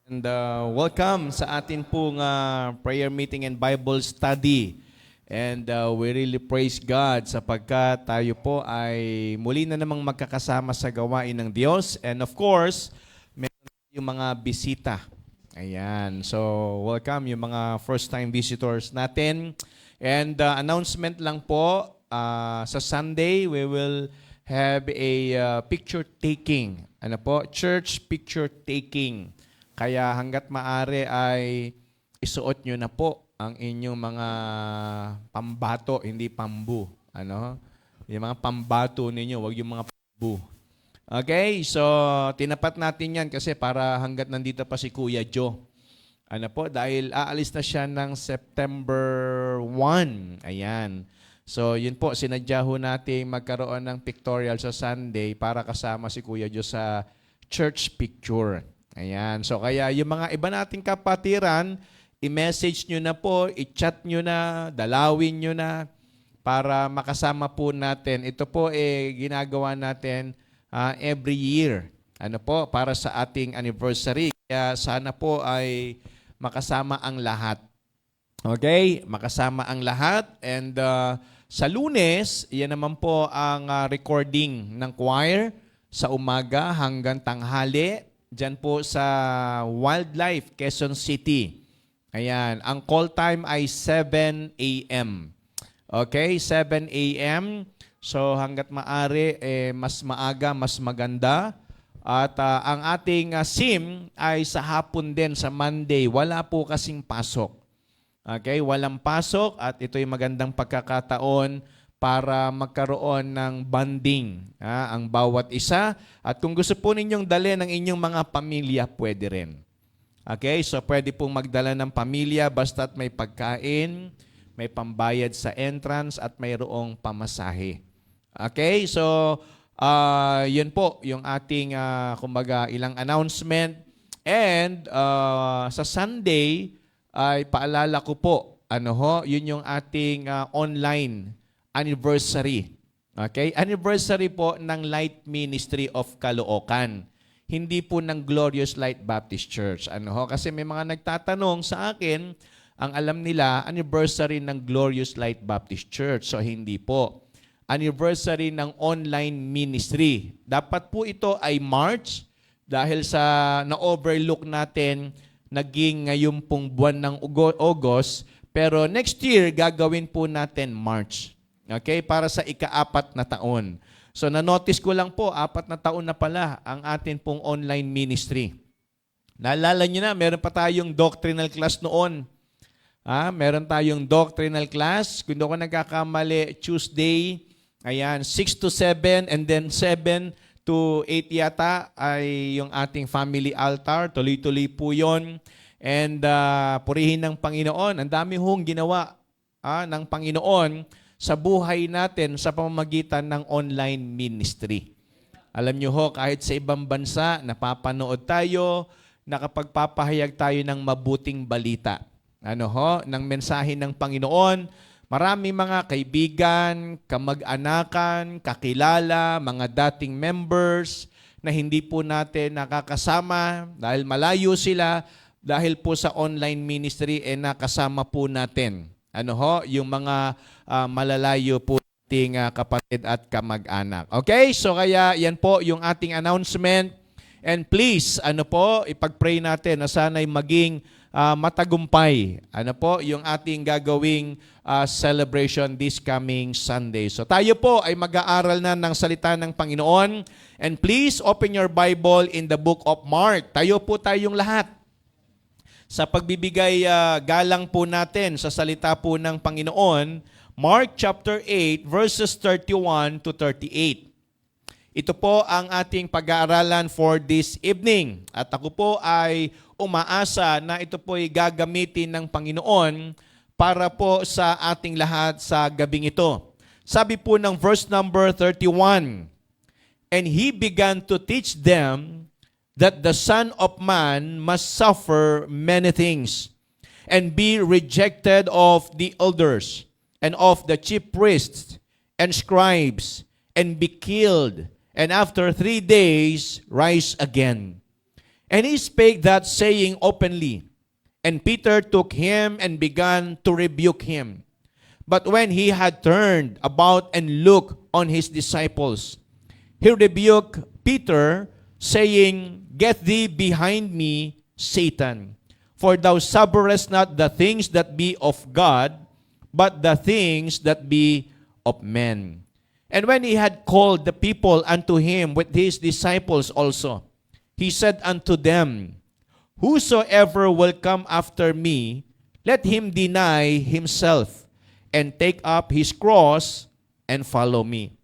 And welcome sa atin pong prayer meeting and Bible study. And we really praise God sapagkat tayo po ay muli na namang magkakasama sa gawain ng Diyos. And of course, meron yung mga bisita. Ayan. So, welcome yung mga first-time visitors natin. And announcement lang po, sa Sunday, we will have a picture taking. Ano po? Church picture taking. Kaya hanggat maaari ay isuot nyo na po ang inyong mga pambato, hindi pambu. Ano? Yung mga pambato ninyo, wag yung mga pambu. Okay? So, tinapat natin yan kasi para hanggat nandito pa si Kuya Joe. Ano po? Dahil aalis na siya ng September 1. Ayan. So, yun po, sinadya ho natin magkaroon ng pictorial sa Sunday para kasama si Kuya Joe sa church picture. Ayan. So, kaya yung mga iba nating kapatiran, i-message nyo na po, i-chat nyo na, dalawin nyo na para makasama po natin. Ito po ginagawa natin every year. Ano po? Para sa ating anniversary. Kaya sana po ay makasama ang lahat. Okay? Makasama ang lahat. And sa Lunes, yan naman po ang recording ng choir sa umaga hanggang tanghali. Diyan po sa Wildlife, Quezon City. Ayan. Ang call time ay 7 a.m. Okay? 7 a.m. So hanggat maaari, mas maaga, mas maganda. At ang ating SIM ay sa hapon din, sa Monday. Wala po kasing pasok. Okay? Walang pasok at ito'y magandang pagkakataon para magkaroon ng bonding ang bawat isa. At kung gusto po ninyong dali ng inyong mga pamilya, pwede rin. Okay? So pwede pong magdala ng pamilya basta't may pagkain, may pambayad sa entrance at mayroong pamasahe. Okay? So yun po yung ating kumbaga ilang announcement. And sa Sunday ay paalala ko po, yun yung ating online anniversary. Okay? Anniversary po ng Light Ministry of Caloocan. Hindi po ng Glorious Light Baptist Church. Kasi may mga nagtatanong sa akin, ang alam nila, anniversary ng Glorious Light Baptist Church. So hindi po. Anniversary ng online ministry. Dapat po ito ay March dahil sa na-overlook natin naging ngayong pong buwan ng August. Pero next year, gagawin po natin March. Okay? Para sa ika-4 na taon. So, na-notice ko lang po, 4 na taon na pala ang atin pong online ministry. Naalala nyo na, meron pa tayong doctrinal class noon. Meron tayong doctrinal class. Kung ako nagkakamali, Tuesday, ayan, 6 to 7, and then 7 to 8 yata ay yung ating family altar. Tuloy-tuloy po yun. And purihin ng Panginoon. Ang dami hong ginawa ng Panginoon sa buhay natin sa pamamagitan ng online ministry. Alam nyo ho, kahit sa ibang bansa, napapanood tayo, nakapagpapahayag tayo ng mabuting balita. Ng mensahe ng Panginoon. Marami mga kaibigan, kamag-anakan, kakilala, mga dating members na hindi po natin nakakasama dahil malayo sila, dahil po sa online ministry nakasama po natin. Yung mga malalayo po ating kapatid at kamag-anak. Okay? So kaya yan po yung ating announcement. And please, ipag-pray natin na sana'y maging matagumpay. Yung ating gagawing celebration this coming Sunday. So tayo po ay mag-aaral na ng salita ng Panginoon. And please open your Bible in the book of Mark. Tayo po tayong lahat sa pagbibigay galang po natin sa salita po ng Panginoon. Mark chapter 8 verses 31 to 38. Ito po ang ating pag-aaralan for this evening. At ako po ay umaasa na ito po ay gagamitin ng Panginoon para po sa ating lahat sa gabing ito. Sabi po ng verse number 31, "And he began to teach them that the Son of Man must suffer many things, and be rejected of the elders, and of the chief priests, and scribes, and be killed, and after 3 days rise again. And he spake that saying openly. And Peter took him and began to rebuke him. But when he had turned about and looked on his disciples, he rebuked Peter, saying, Get thee behind me, Satan, for thou savourest not the things that be of God, but the things that be of men. And when he had called the people unto him with his disciples also, he said unto them, Whosoever will come after me, let him deny himself, and take up his cross, and follow me.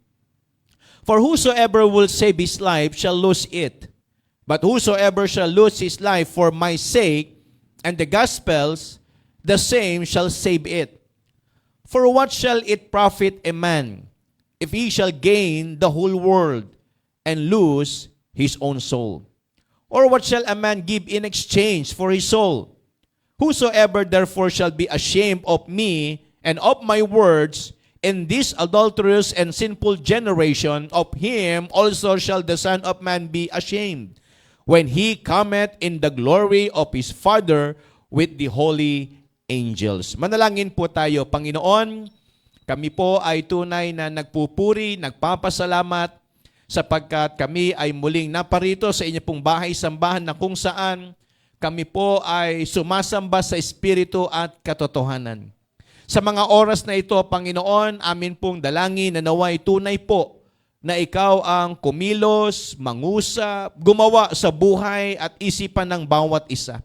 For whosoever will save his life shall lose it. But whosoever shall lose his life for my sake and the gospel's, the same shall save it. For what shall it profit a man, if he shall gain the whole world and lose his own soul? Or what shall a man give in exchange for his soul? Whosoever therefore shall be ashamed of me and of my words in this adulterous and sinful generation, of him also shall the Son of Man be ashamed, when he cometh in the glory of his Father with the holy angels. Manalangin po tayo. Panginoon, kami po ay tunay na nagpupuri, nagpapasalamat, sapagkat kami ay muling naparito sa inyo pong bahay-sambahan na kung saan kami po ay sumasamba sa Espiritu at katotohanan. Sa mga oras na ito, Panginoon, amin pong dalangin na naway tunay po na ikaw ang kumilos, mangusap, gumawa sa buhay at isipan ng bawat isa.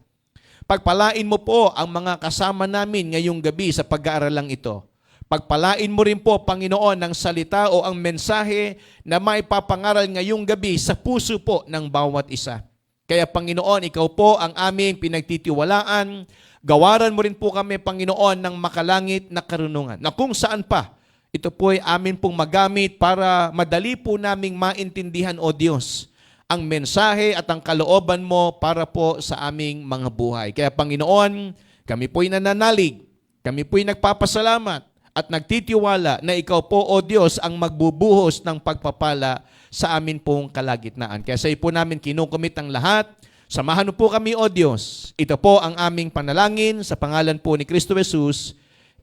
Pagpalain mo po ang mga kasama namin ngayong gabi sa pag-aaralang ito. Pagpalain mo rin po, Panginoon, ang salita o ang mensahe na maipapangaral ngayong gabi sa puso po ng bawat isa. Kaya, Panginoon, ikaw po ang aming pinagtitiwalaan. Gawaran mo rin po kami, Panginoon, ng makalangit na karunungan, na kung saan pa, ito po ay amin pong magamit para madali po naming maintindihan, O Diyos, ang mensahe at ang kalooban mo para po sa aming mga buhay. Kaya, Panginoon, kami po'y nananalig, kami po'y nagpapasalamat at nagtitiwala na ikaw po, O Diyos, ang magbubuhos ng pagpapala sa amin pong kalagitnaan. Kaya sa iyo po namin kinukumit ang lahat. Samahan mo po kami, O Diyos. Ito po ang aming panalangin sa pangalan po ni Kristo Jesus.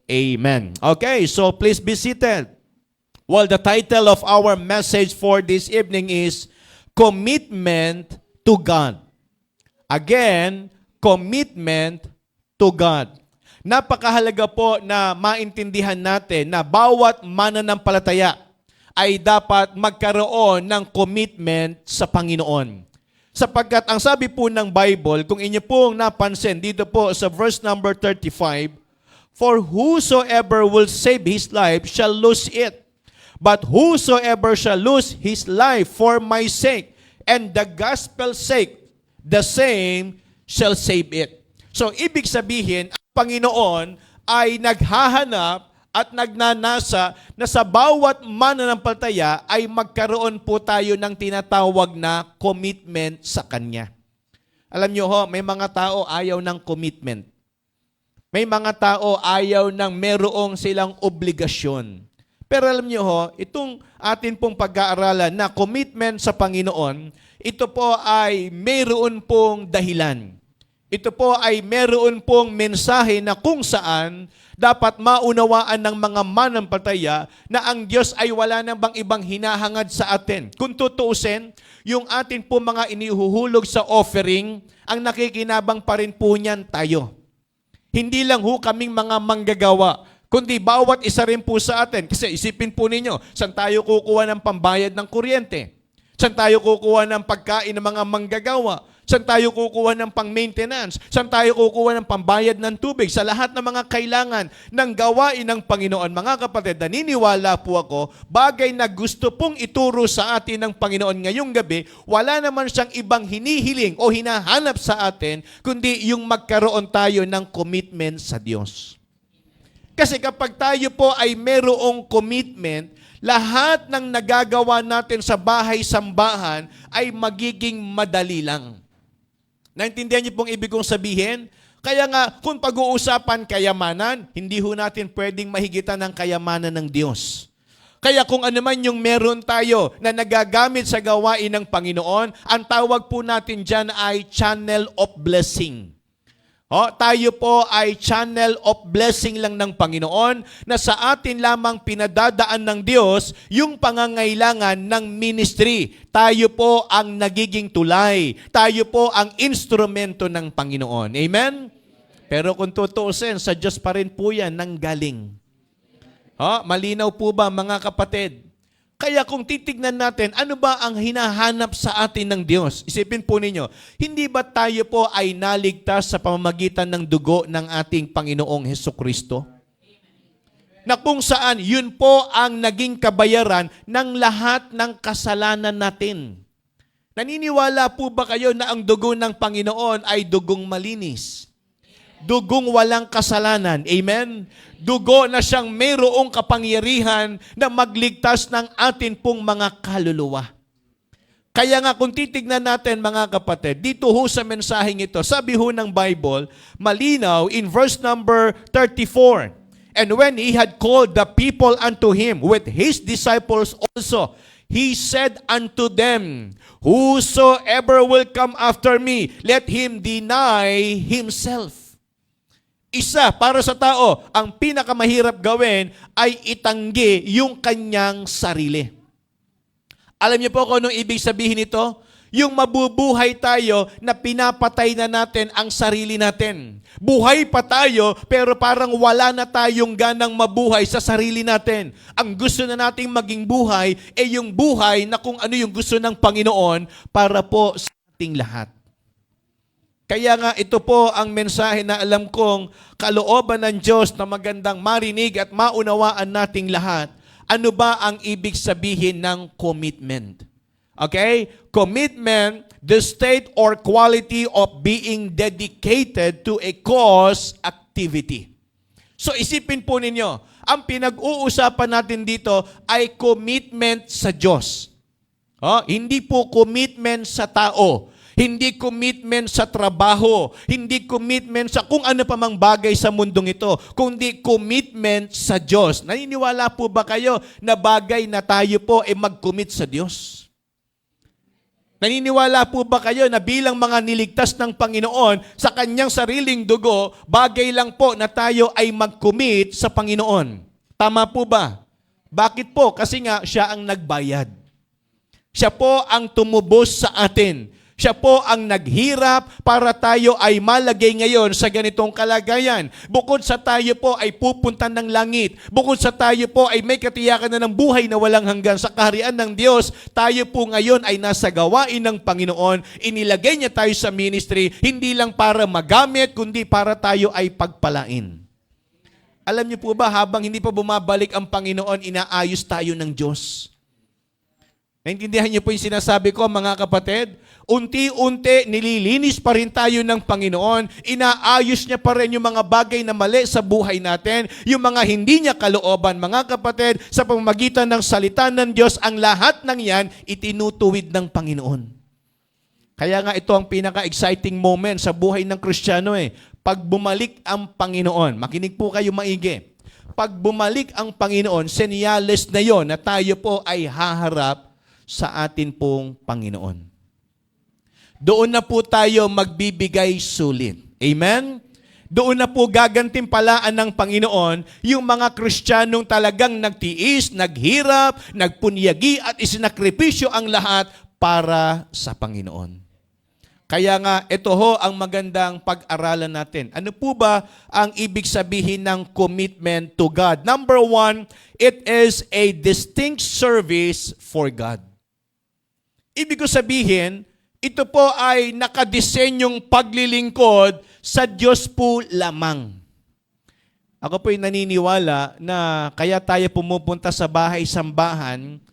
Amen. Okay, so please be seated. Well, the title of our message for this evening is Commitment to God. Again, commitment to God. Napakahalaga po na maintindihan natin na bawat mananampalataya ay dapat magkaroon ng commitment sa Panginoon. Sapagkat ang sabi po ng Bible, kung inyo pong napansin dito po sa verse number 35, For whosoever will save his life shall lose it. But whosoever shall lose his life for my sake and the gospel's sake, the same shall save it. So, ibig sabihin, ang Panginoon ay naghahanap at nagnanasa na sa bawat mananampalataya ay magkaroon po tayo ng tinatawag na commitment sa Kanya. Alam nyo ho, may mga tao ayaw ng commitment. May mga tao ayaw ng merong silang obligasyon. Pero alam nyo ho, itong atin pong pag-aaralan na commitment sa Panginoon, ito po ay mayroon pong dahilan. Ito po ay meron pong mensahe na kung saan dapat maunawaan ng mga mananampalataya na ang Diyos ay wala nang bang ibang hinahangad sa atin. Kung tutuusin, yung atin po mga inihuhulog sa offering, ang nakikinabang pa rin po niyan tayo. Hindi lang ho kaming mga manggagawa, kundi bawat isa rin po sa atin. Kasi isipin po ninyo, saan tayo kukuha ng pambayad ng kuryente? Saan tayo kukuha ng pagkain ng mga manggagawa? Saan tayo kukuha ng pang-maintenance? Saan tayo kukuha ng pambayad ng tubig? Sa lahat ng mga kailangan ng gawain ng Panginoon, mga kapatid, naniniwala po ako, bagay na gusto pong ituro sa atin ng Panginoon ngayong gabi, wala naman siyang ibang hinihiling o hinahanap sa atin, kundi yung magkaroon tayo ng commitment sa Diyos. Kasi kapag tayo po ay merong commitment, lahat ng nagagawa natin sa bahay-sambahan ay magiging madali lang. Naintindihan niyo pong ibig kong sabihin? Kaya nga, kung pag-uusapan kayamanan, hindi ho natin pwedeng mahigitan ng kayamanan ng Diyos. Kaya kung ano man yung meron tayo na nagagamit sa gawain ng Panginoon, ang tawag po natin dyan ay channel of blessing. Tayo po ay channel of blessing lang ng Panginoon na sa atin lamang pinadadaan ng Diyos yung pangangailangan ng ministry. Tayo po ang nagiging tulay. Tayo po ang instrumento ng Panginoon. Amen? Pero kung tutuusin, sa Diyos pa rin po yan nanggaling. Malinaw po ba mga kapatid? Kaya kung titignan natin, ano ba ang hinahanap sa atin ng Diyos? Isipin po ninyo, hindi ba tayo po ay naligtas sa pamamagitan ng dugo ng ating Panginoong Hesukristo? Na kung saan, yun po ang naging kabayaran ng lahat ng kasalanan natin. Naniniwala po ba kayo na ang dugo ng Panginoon ay dugong malinis? Dugong walang kasalanan. Amen? Dugo na siyang mayroong kapangyarihan na magligtas ng atin pong mga kaluluwa. Kaya nga kung titignan natin mga kapatid, dito ho sa mensaheng ito, sabi ho ng Bible, malinaw in verse number 34, "And when he had called the people unto him with his disciples also, he said unto them, Whosoever will come after me, let him deny himself." Isa, para sa tao, ang pinakamahirap gawin ay itanggi yung kanyang sarili. Alam niyo po kung anong ibig sabihin nito? Yung mabubuhay tayo na pinapatay na natin ang sarili natin. Buhay pa tayo, pero parang wala na tayong ganang mabuhay sa sarili natin. Ang gusto na nating maging buhay ay yung buhay na kung ano yung gusto ng Panginoon para po sa ating lahat. Kaya nga ito po ang mensahe na alam kong kalooban ng Diyos na magandang marinig at maunawaan nating lahat. Ano ba ang ibig sabihin ng commitment? Okay? Commitment, the state or quality of being dedicated to a cause, activity. So isipin po ninyo, ang pinag-uusapan natin dito ay commitment sa Diyos. Hindi po commitment sa tao. Hindi commitment sa trabaho, hindi commitment sa kung ano pa mang bagay sa mundong ito, kundi commitment sa Diyos. Naniniwala po ba kayo na bagay na tayo po ay mag-commit sa Diyos? Naniniwala po ba kayo na bilang mga niligtas ng Panginoon sa kanyang sariling dugo, bagay lang po na tayo ay mag-commit sa Panginoon? Tama po ba? Bakit po? Kasi nga siya ang nagbayad. Siya po ang tumubos sa atin. Siya po ang naghirap para tayo ay malagay ngayon sa ganitong kalagayan. Bukod sa tayo po ay pupunta ng langit, bukod sa tayo po ay may katiyakan na ng buhay na walang hanggan sa kaharian ng Diyos, tayo po ngayon ay nasa gawain ng Panginoon. Inilagay niya tayo sa ministry, hindi lang para magamit, kundi para tayo ay pagpalain. Alam niyo po ba, habang hindi pa bumabalik ang Panginoon, inaayos tayo ng Diyos. Naintindihan niyo po yung sinasabi ko, mga kapatid? Unti-unti, nililinis pa rin tayo ng Panginoon. Inaayos niya pa rin yung mga bagay na mali sa buhay natin. Yung mga hindi niya kalooban, mga kapatid, sa pamamagitan ng salita ng Diyos, ang lahat ng yan, itinutuwid ng Panginoon. Kaya nga ito ang pinaka-exciting moment sa buhay ng Kristiyano Pag bumalik ang Panginoon, makinig po kayo maigi. Pag bumalik ang Panginoon, senyales na yon na tayo po ay haharap sa atin pong Panginoon. Doon na po tayo magbibigay sulit. Amen? Doon na po gagantimpalaan ng Panginoon yung mga Kristiyanong talagang nagtiis, naghirap, nagpunyagi at isinakripisyo ang lahat para sa Panginoon. Kaya nga, ito ho ang magandang pag-aralan natin. Ano po ba ang ibig sabihin ng commitment to God? Number one, it is a distinct service for God. Ibig ko sabihin, ito po ay nakadisenyong paglilingkod sa Diyos po lamang. Ako po ay naniniwala na kaya tayo pumupunta sa bahay-sambahan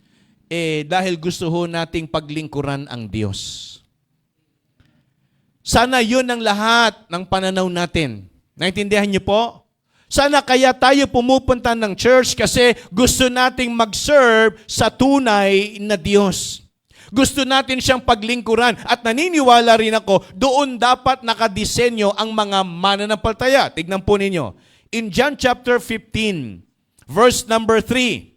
dahil gusto ho nating paglingkuran ang Diyos. Sana yun ang lahat ng pananaw natin. Naintindihan niyo po? Sana kaya tayo pumupunta ng church kasi gusto nating mag-serve sa tunay na Diyos. Gusto natin siyang paglingkuran at naniniwala rin ako, doon dapat nakadisenyo ang mga mananampalataya. Tignan po ninyo. In John chapter 15, verse number 3,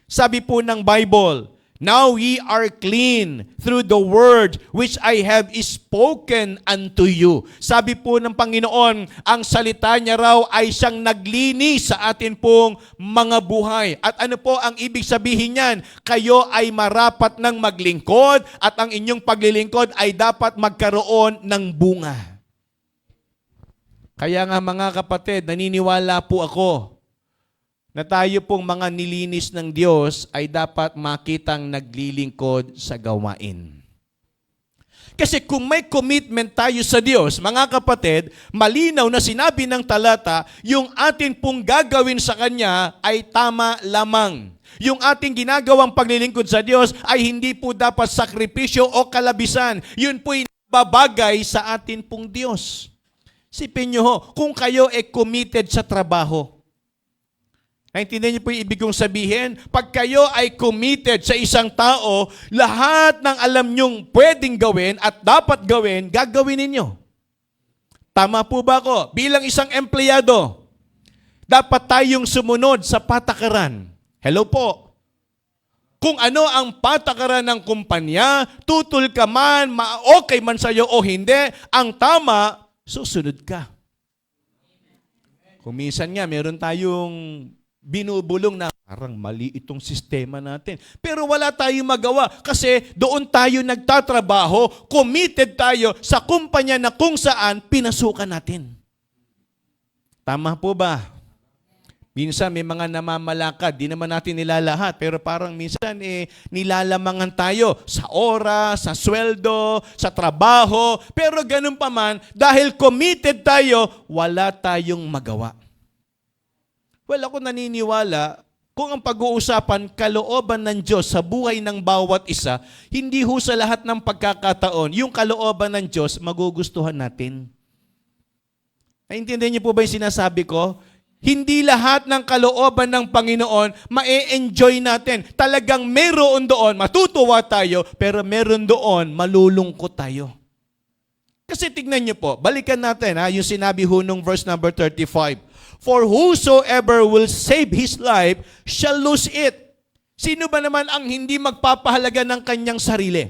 Sabi po ng Bible, now ye are clean through the word which I have spoken unto you. Sabi po ng Panginoon, ang salita niya raw ay siyang naglinis sa atin pong mga buhay. At ano po ang ibig sabihin niyan? Kayo ay marapat ng maglingkod at ang inyong paglilingkod ay dapat magkaroon ng bunga. Kaya nga mga kapatid, naniniwala po ako na tayo pong mga nilinis ng Diyos ay dapat makitang naglilingkod sa gawain. Kasi kung may commitment tayo sa Diyos, mga kapatid, malinaw na sinabi ng talata, yung atin pong gagawin sa Kanya ay tama lamang. Yung ating ginagawang paglilingkod sa Diyos ay hindi po dapat sakripisyo o kalabisan. Yun po'y babagay sa atin pong Diyos. Sipin nyo ho, kung kayo ay committed sa trabaho, naintindihan niyo po yung ibig kong sabihin? Pag kayo ay committed sa isang tao, lahat ng alam nyong pwedeng gawin at dapat gawin, gagawin ninyo. Tama po ba ako? Bilang isang empleyado, dapat tayong sumunod sa patakaran. Hello po. Kung ano ang patakaran ng kumpanya, tutol ka man, okay man sa'yo o hindi, ang tama, susunod ka. Kung minsan nga, meron tayong binubulong na parang mali itong sistema natin. Pero wala tayong magawa kasi doon tayo nagtatrabaho, committed tayo sa kumpanya na kung saan pinasukan natin. Tama po ba? Minsan may mga namamalakad, di naman natin nilalahat, pero parang minsan nilalamangan tayo sa oras, sa sweldo, sa trabaho, pero ganun pa man, dahil committed tayo, wala tayong magawa. Well, ako naniniwala, kung ang pag-uusapan kalooban ng Diyos sa buhay ng bawat isa, hindi ho sa lahat ng pagkakataon, yung kalooban ng Diyos, magugustuhan natin. Naintindihan niyo po ba yung sinasabi ko? Hindi lahat ng kalooban ng Panginoon ma-enjoy natin. Talagang meron doon, matutuwa tayo, pero meron doon, malulungkot tayo. Kasi tignan niyo po, balikan natin yung sinabi ho nung verse number 35. For whosoever will save his life shall lose it. Sino ba naman ang hindi magpapahalaga ng kanyang sarili?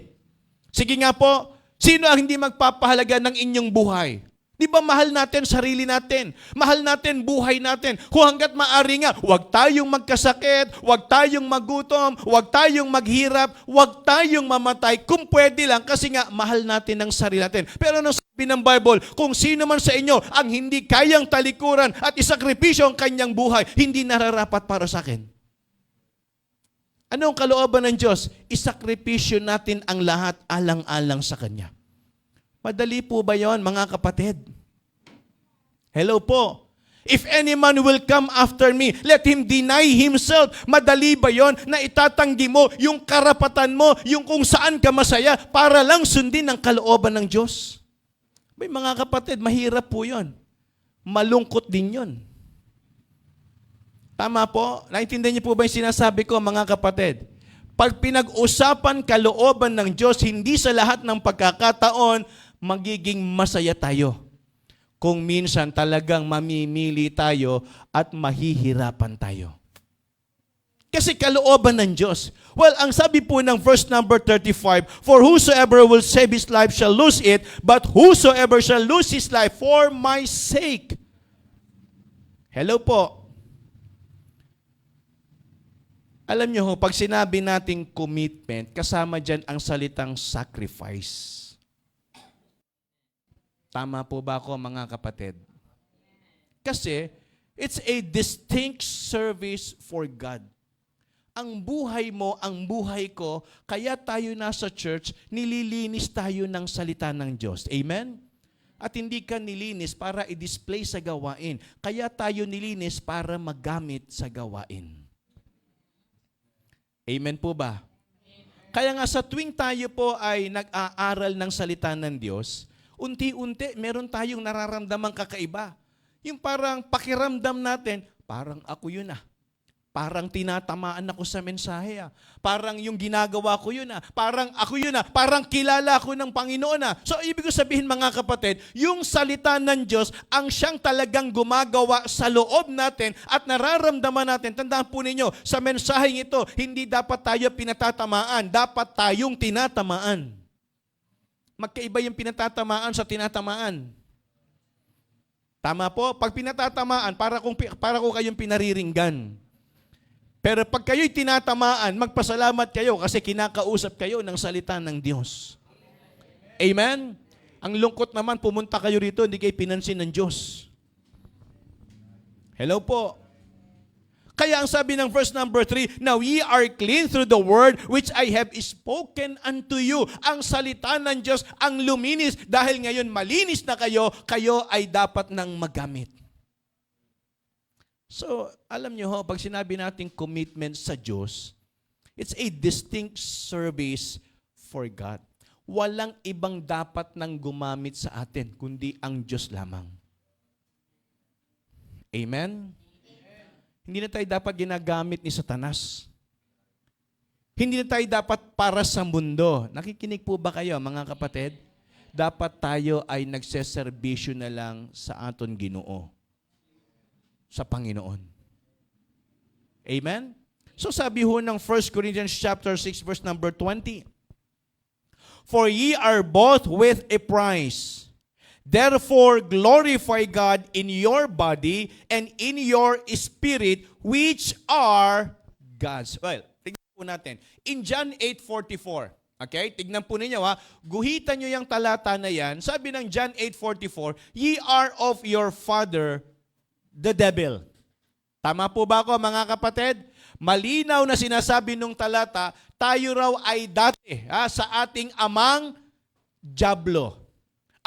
Sige nga po, sino ang hindi magpapahalaga ng inyong buhay? Di ba mahal natin sarili natin? Mahal natin buhay natin. Kung hanggat maaari nga, huwag tayong magkasakit, huwag tayong magutom, huwag tayong maghirap, huwag tayong mamatay. Kung pwede lang, kasi nga mahal natin ang sarili natin. Pero ano sabi ng Bible? Kung sino man sa inyo ang hindi kayang talikuran at isakripisyo ang kanyang buhay, hindi nararapat para sa akin. Ano ang kalooban ng Diyos? Isakripisyo natin ang lahat alang-alang sa Kanya. Madali po ba yon, mga kapatid? Hello po. If any man will come after me, let him deny himself. Madali ba yon na itatanggi mo yung karapatan mo, yung kung saan ka masaya, para lang sundin ang kalooban ng Diyos? May mga kapatid, mahirap po yon. Malungkot din yon. Tama po? Naintindihan niyo po ba yung sinasabi ko, mga kapatid? Pag pinag-usapan kalooban ng Diyos, hindi sa lahat ng pagkakataon, magiging masaya tayo. Kung minsan talagang mamimili tayo at mahihirapan tayo. Kasi kalooban ng Diyos. Well, ang sabi po ng verse number 35, for whosoever will save his life shall lose it, but whosoever shall lose his life for my sake. Hello po. Alam nyo, pag sinabi nating commitment, kasama dyan ang salitang sacrifice. Tama po ba ako, mga kapatid? Kasi, it's a distinct service for God. Ang buhay mo, ang buhay ko, kaya tayo nasa church, nililinis tayo ng salita ng Diyos. Amen? At hindi ka nilinis para i-display sa gawain. Kaya tayo nilinis para magamit sa gawain. Amen po ba? Kaya nga sa tuwing tayo po ay nag-aaral ng salita ng Diyos, unti-unti, meron tayong nararamdamang kakaiba. Yung parang pakiramdam natin, parang ako yun ah. parang tinatamaan ako sa mensahe. Parang yung ginagawa ko yun. Parang ako yun. Parang kilala ko ng Panginoon. So, ibig ko sabihin mga kapatid, yung salita ng Diyos, ang siyang talagang gumagawa sa loob natin at nararamdaman natin. Tandaan po ninyo, sa mensaheng ito, hindi dapat tayo pinatatamaan. Dapat tayong tinatamaan. Magkaiba yung pinatatamaan sa tinatamaan. Tama po? Pag pinatatamaan, para ko kayong pinariringgan. Pero pag kayo'y tinatamaan, magpasalamat kayo kasi kinakausap kayo ng salita ng Diyos. Amen? Ang lungkot naman, pumunta kayo rito, hindi kayo pinansin ng Diyos. Hello po. Kaya ang sabi ng verse number 3, now ye are clean through the word which I have spoken unto you. Ang salita ng Diyos ang luminis dahil ngayon malinis na kayo, kayo ay dapat nang magamit. So, alam nyo ho, pag sinabi natin commitment sa Diyos, it's a distinct service for God. Walang ibang dapat nang gumamit sa atin, kundi ang Diyos lamang. Amen? Hindi na tayo dapat ginagamit ni Satanas. Hindi na tayo dapat para sa mundo. Nakikinig po ba kayo, mga kapatid? Dapat tayo ay nagseserbisyo na lang sa aton Ginoo, sa Panginoon. Amen? So sabi ho ng 1 Corinthians chapter 6 verse number 20, for ye are bought with a price. Therefore, glorify God in your body and in your spirit, which are God's. Well, tignan po natin. In John 8:44, okay? Tignan po ninyo guhitan nyo yung talata na yan. Sabi ng John 8:44, ye are of your father, the devil. Tama po ba ako, mga kapatid? Malinaw na sinasabi nung talata, tayo raw ay dati sa ating amang Diablo.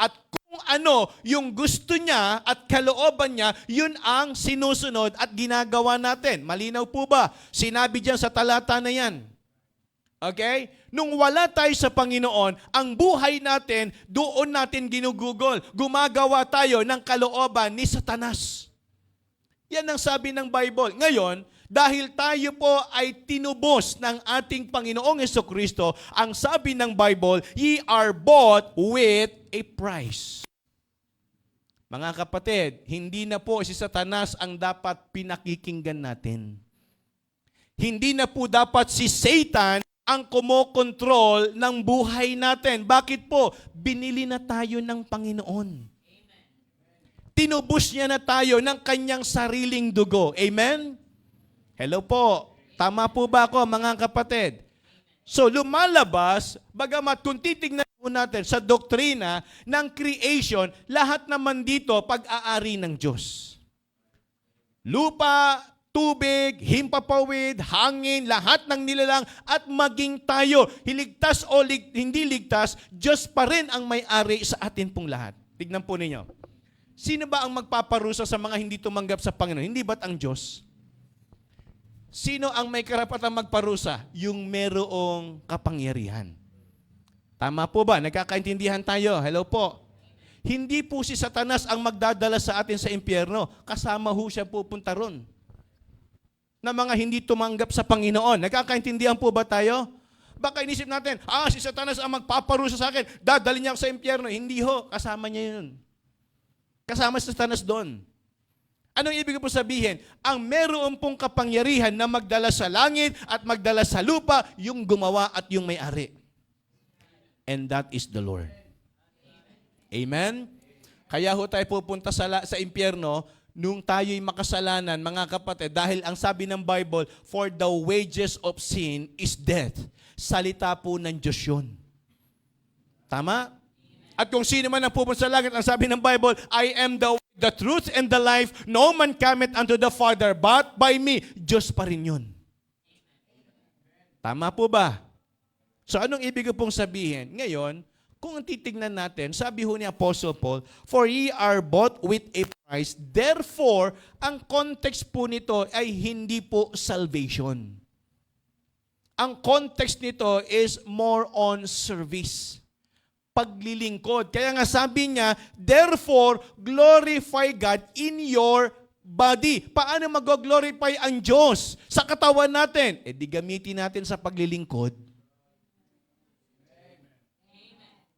At kung ano yung gusto niya at kalooban niya, yun ang sinusunod at ginagawa natin. Malinaw po ba? Sinabi diyan sa talata na yan. Okay? Nung wala tayo sa Panginoon, ang buhay natin, doon natin ginugugol. Gumagawa tayo ng kalooban ni Satanas. Yan ang sabi ng Bible. Ngayon, dahil tayo po ay tinubos ng ating Panginoong Jesucristo, ang sabi ng Bible, ye are bought with a price. Mga kapatid, hindi na po si Satanas ang dapat pinakikinggan natin. Hindi na po dapat si Satan ang kumokontrol ng buhay natin. Bakit po? Binili na tayo ng Panginoon. Tinubos niya na tayo ng kanyang sariling dugo. Amen? Hello po. Tama po ba ako, mga kapatid? So, lumalabas, bagamat kung titignan po natin sa doktrina ng creation, lahat naman dito pag-aari ng Diyos. Lupa, tubig, himpapawid, hangin, lahat ng nilalang at maging tayo. Hiligtas o hindi ligtas, Diyos pa rin ang may-ari sa atin pong lahat. Tignan po ninyo. Sino ba ang magpaparusa sa mga hindi tumanggap sa Panginoon? Hindi ba't ang Diyos? Sino ang may karapatang magparusa? Yung merong kapangyarihan. Tama po ba? Nagkakaintindihan tayo. Hello po. Hindi po si Satanas ang magdadala sa atin sa impyerno. Kasama ho siya pupunta ron. Na mga hindi tumanggap sa Panginoon. Nagkakaintindihan po ba tayo? Baka inisip natin, si Satanas ang magpaparusa sa akin. Dadali niya ako sa impyerno. Hindi ho. Kasama niya yun. Kasama si Satanas doon. Anong ibig po sabihin? Ang meron pong kapangyarihan na magdala sa langit at magdala sa lupa, yung gumawa at yung may-ari. And that is the Lord. Amen? Kaya ho tayo pupunta sa impyerno nung tayo'y makasalanan, mga kapatid, dahil ang sabi ng Bible, for the wages of sin is death. Salita po ng Diyos yun. Tama? At kung sino man ang pupunta sa langit, ang sabi ng Bible, I am the truth and the life, no man cometh unto the Father, but by me. Diyos pa rin yun. Tama po ba? So anong ibig ko pong sabihin? Ngayon, kung titignan natin, sabi ho ni Apostle Paul, for ye are bought with a price, therefore, ang context po nito ay hindi po salvation. Ang context nito is more on service. Paglilingkod. Kaya nga sabi niya, therefore, glorify God in your body. Paano mag-glorify ang Diyos sa katawan natin? Di gamitin natin sa paglilingkod.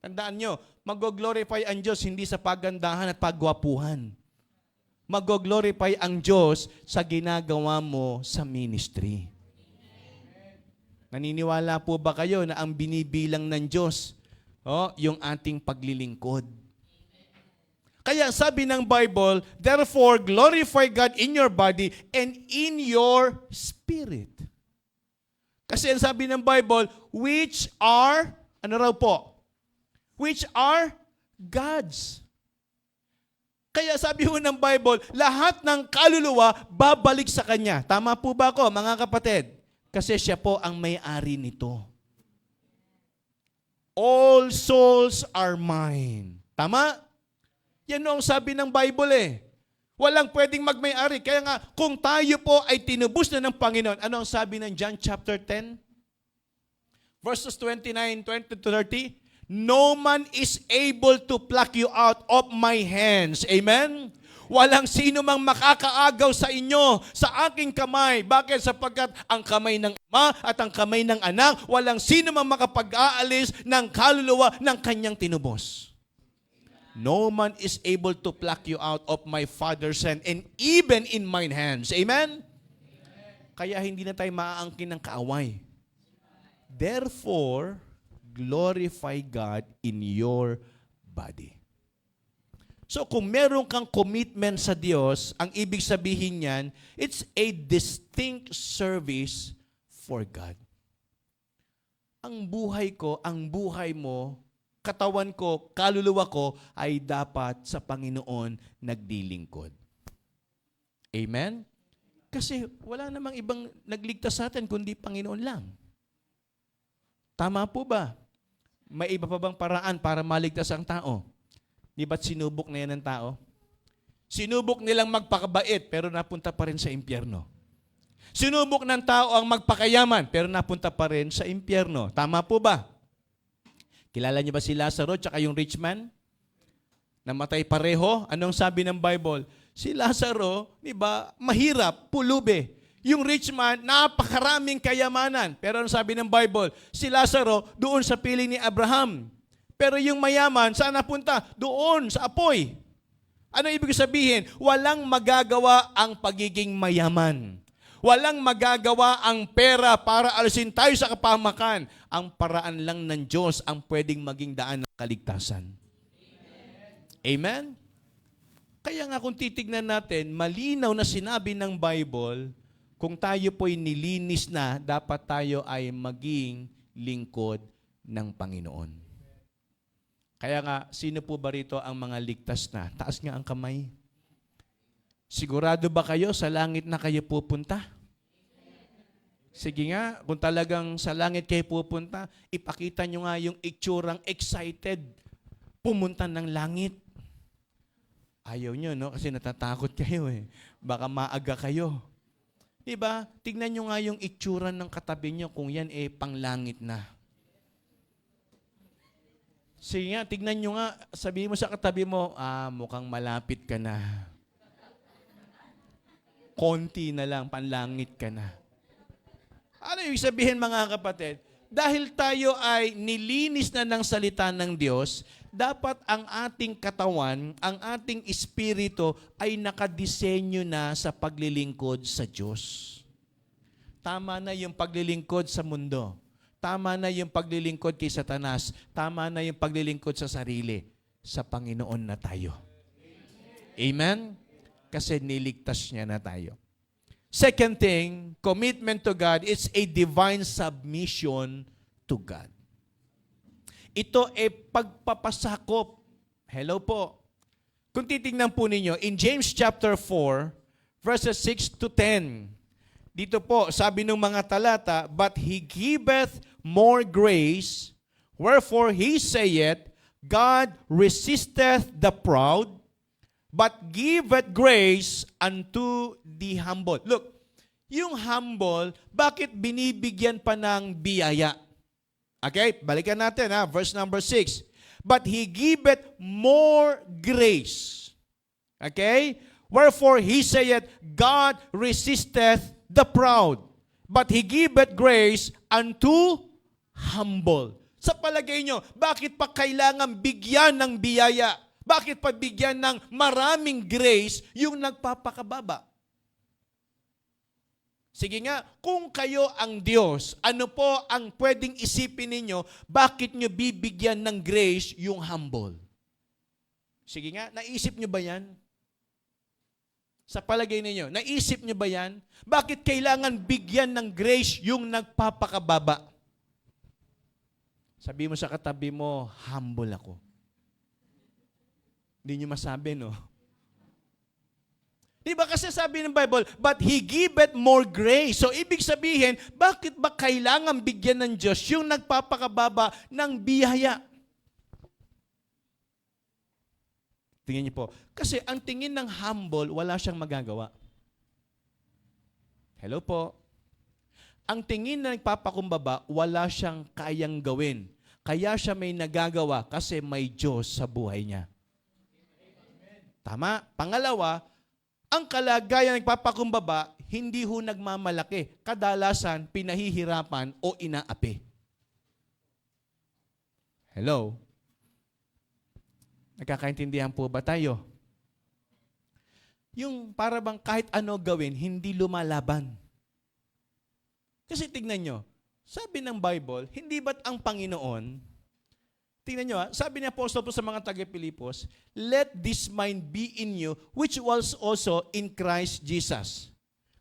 Tandaan nyo, mag-glorify ang Diyos hindi sa pagandahan at pagwapuhan. Mag-glorify ang Diyos sa ginagawa mo sa ministry. Naniniwala po ba kayo na ang binibilang ng Diyos, yung ating paglilingkod? Kaya sabi ng Bible, therefore glorify God in your body and in your spirit. Kasi ang sabi ng Bible, which are, ano raw po? Which are God's. Kaya sabi ho ng Bible, lahat ng kaluluwa babalik sa Kanya. Tama po ba ako, mga kapatid? Kasi siya po ang may-ari nito. All souls are mine. Tama? Yan ang sabi ng Bible Walang pwedeng magmay-ari. Kaya nga, kung tayo po ay tinubos na ng Panginoon, ano ang sabi ng John chapter 10? Verses 29, 20-30, no man is able to pluck you out of my hands. Amen? Walang sino mang makakaagaw sa inyo, sa aking kamay. Bakit? Sapagkat ang kamay ng Ama at ang kamay ng Anak, walang sino mang makapag-aalis ng kaluluwa ng kanyang tinubos. No man is able to pluck you out of my Father's hand and even in mine hands. Amen? Kaya hindi na tayo maaangkin ng kaaway. Therefore, glorify God in your body. So kung meron kang commitment sa Diyos, ang ibig sabihin niyan, it's a distinct service for God. Ang buhay ko, ang buhay mo, katawan ko, kaluluwa ko, ay dapat sa Panginoon nagdilingkod. Amen? Kasi wala namang ibang nagligtas sa atin kundi Panginoon lang. Tama po ba? May iba pa bang paraan para maligtas ang tao? Di ba't sinubok na yan ng tao? Sinubok nilang magpakabait pero napunta pa rin sa impyerno. Sinubok ng tao ang magpakayaman pero napunta pa rin sa impyerno. Tama po ba? Kilala niyo ba si Lazaro at yung rich man? Namatay pareho. Anong sabi ng Bible? Si Lazaro, di ba, mahirap, pulube. Yung rich man, napakaraming kayamanan. Pero anong sabi ng Bible? Si Lazaro, doon sa piling ni Abraham. Pero yung mayaman, saan napunta? Doon, sa apoy. Ano ibig sabihin? Walang magagawa ang pagiging mayaman. Walang magagawa ang pera para alisin tayo sa kapahamakan. Ang paraan lang ng Diyos ang pwedeng maging daan ng kaligtasan. Amen? Kaya nga kung titignan natin, malinaw na sinabi ng Bible, kung tayo po'y nilinis na, dapat tayo ay maging lingkod ng Panginoon. Kaya nga, sino po ba rito ang mga ligtas na? Taas nga ang kamay. Sigurado ba kayo sa langit na kayo pupunta? Sige nga, kung talagang sa langit kayo pupunta, ipakita nyo nga yung itsurang excited pumunta ng langit. Ayaw nyo, no? Kasi natatakot kayo Baka maaga kayo. Diba? Tignan nyo nga yung itsura ng katabi nyo kung yan panglangit na. Sige nga, tignan nyo nga, sabihin mo sa katabi mo, mukhang malapit ka na. Konti na lang, panlangit ka na. Ano yung sabihin mga kapatid? Dahil tayo ay nilinis na ng salita ng Diyos, dapat ang ating katawan, ang ating espiritu ay nakadisenyo na sa paglilingkod sa Diyos. Tama na yung paglilingkod sa mundo. Tama na yung paglilingkod kay Satanas. Tama na yung paglilingkod sa sarili. Sa Panginoon na tayo. Amen? Kasi niligtas niya na tayo. Second thing, commitment to God is a divine submission to God. Ito ay pagpapasakop. Hello po. Kung titingnan po ninyo, in James chapter 4, verses 6 to 10, dito po, sabi ng mga talata, but He giveth more grace, wherefore He saith, God resisteth the proud, but giveth grace unto the humble. Look, yung humble, bakit binibigyan pa ng biyaya? Okay, balikan natin verse number 6. But He giveth more grace. Okay? Wherefore he saith, God resisteth the proud, but He giveth grace unto humble. Sa palagay nyo, bakit pa kailangan bigyan ng biyaya? Bakit pa bigyan ng maraming grace yung nagpapakababa? Sige nga, kung kayo ang Diyos, ano po ang pwedeng isipin ninyo, bakit nyo bibigyan ng grace yung humble? Sige nga, naisip nyo ba yan? Sa palagay ninyo, naisip nyo ba yan? Bakit kailangan bigyan ng grace yung nagpapakababa? Sabi mo sa katabi mo, humble ako. Hindi nyo masabi, no? Di ba kasi sabi ng Bible, but He giveth more grace. So, ibig sabihin, bakit ba kailangan bigyan ng Diyos yung nagpapakababa ng biyaya? Tingnan niyo po. Kasi ang tingin ng humble, wala siyang magagawa. Hello po. Ang tingin na nagpapakumbaba, wala siyang kayang gawin. Kaya siya may nagagawa kasi may Diyos sa buhay niya. Tama? Pangalawa, ang kalagayan ng nagpapakumbaba, hindi ho nagmamalaki. Kadalasan, pinahihirapan o inaapi. Hello? Nagkakaintindihan po ba tayo? Yung para bang kahit ano gawin, hindi lumalaban. Kasi tignan nyo, sabi ng Bible, hindi ba't ang Panginoon, tignan nyo sabi ni Apostol po sa mga taga-Pilipos, let this mind be in you, which was also in Christ Jesus.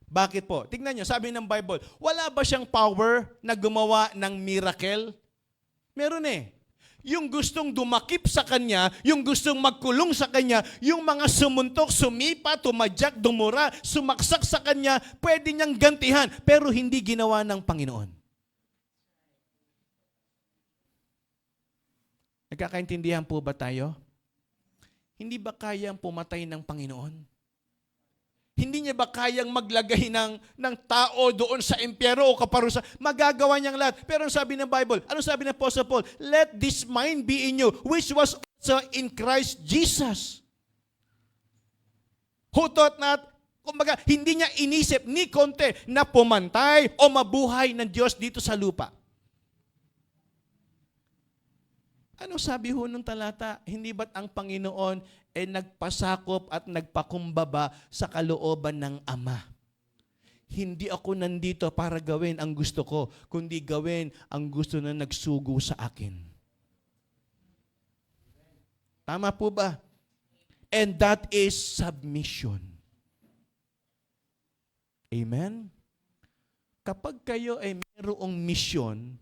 Bakit po? Tignan nyo, sabi ng Bible, wala ba siyang power na gumawa ng miracle? Meron eh. Yung gustong dumakip sa Kanya, yung gustong magkulong sa Kanya, yung mga sumuntok, sumipa, tumadyak, dumura, sumaksak sa Kanya, pwede niyang gantihan, pero hindi ginawa ng Panginoon. Nagkakaintindihan po ba tayo? Hindi ba kayang pumatay ng Panginoon? Hindi niya ba kayang maglagay ng tao doon sa impyerno o kaparusa? Magagawa niyang lahat. Pero sabi ng Bible, ano sabi ng Apostle Paul? Let this mind be in you, which was also in Christ Jesus. Who thought not, kumbaga, hindi niya inisip ni konti na pumantay o mabuhay ng Diyos dito sa lupa. Ano sabi ho ng talata? Hindi ba't ang Panginoon nagpasakop at nagpakumbaba sa kalooban ng Ama? Hindi ako nandito para gawin ang gusto ko, kundi gawin ang gusto na nagsugo sa akin. Tama po ba? And that is submission. Amen? Kapag kayo ay mayroong mission,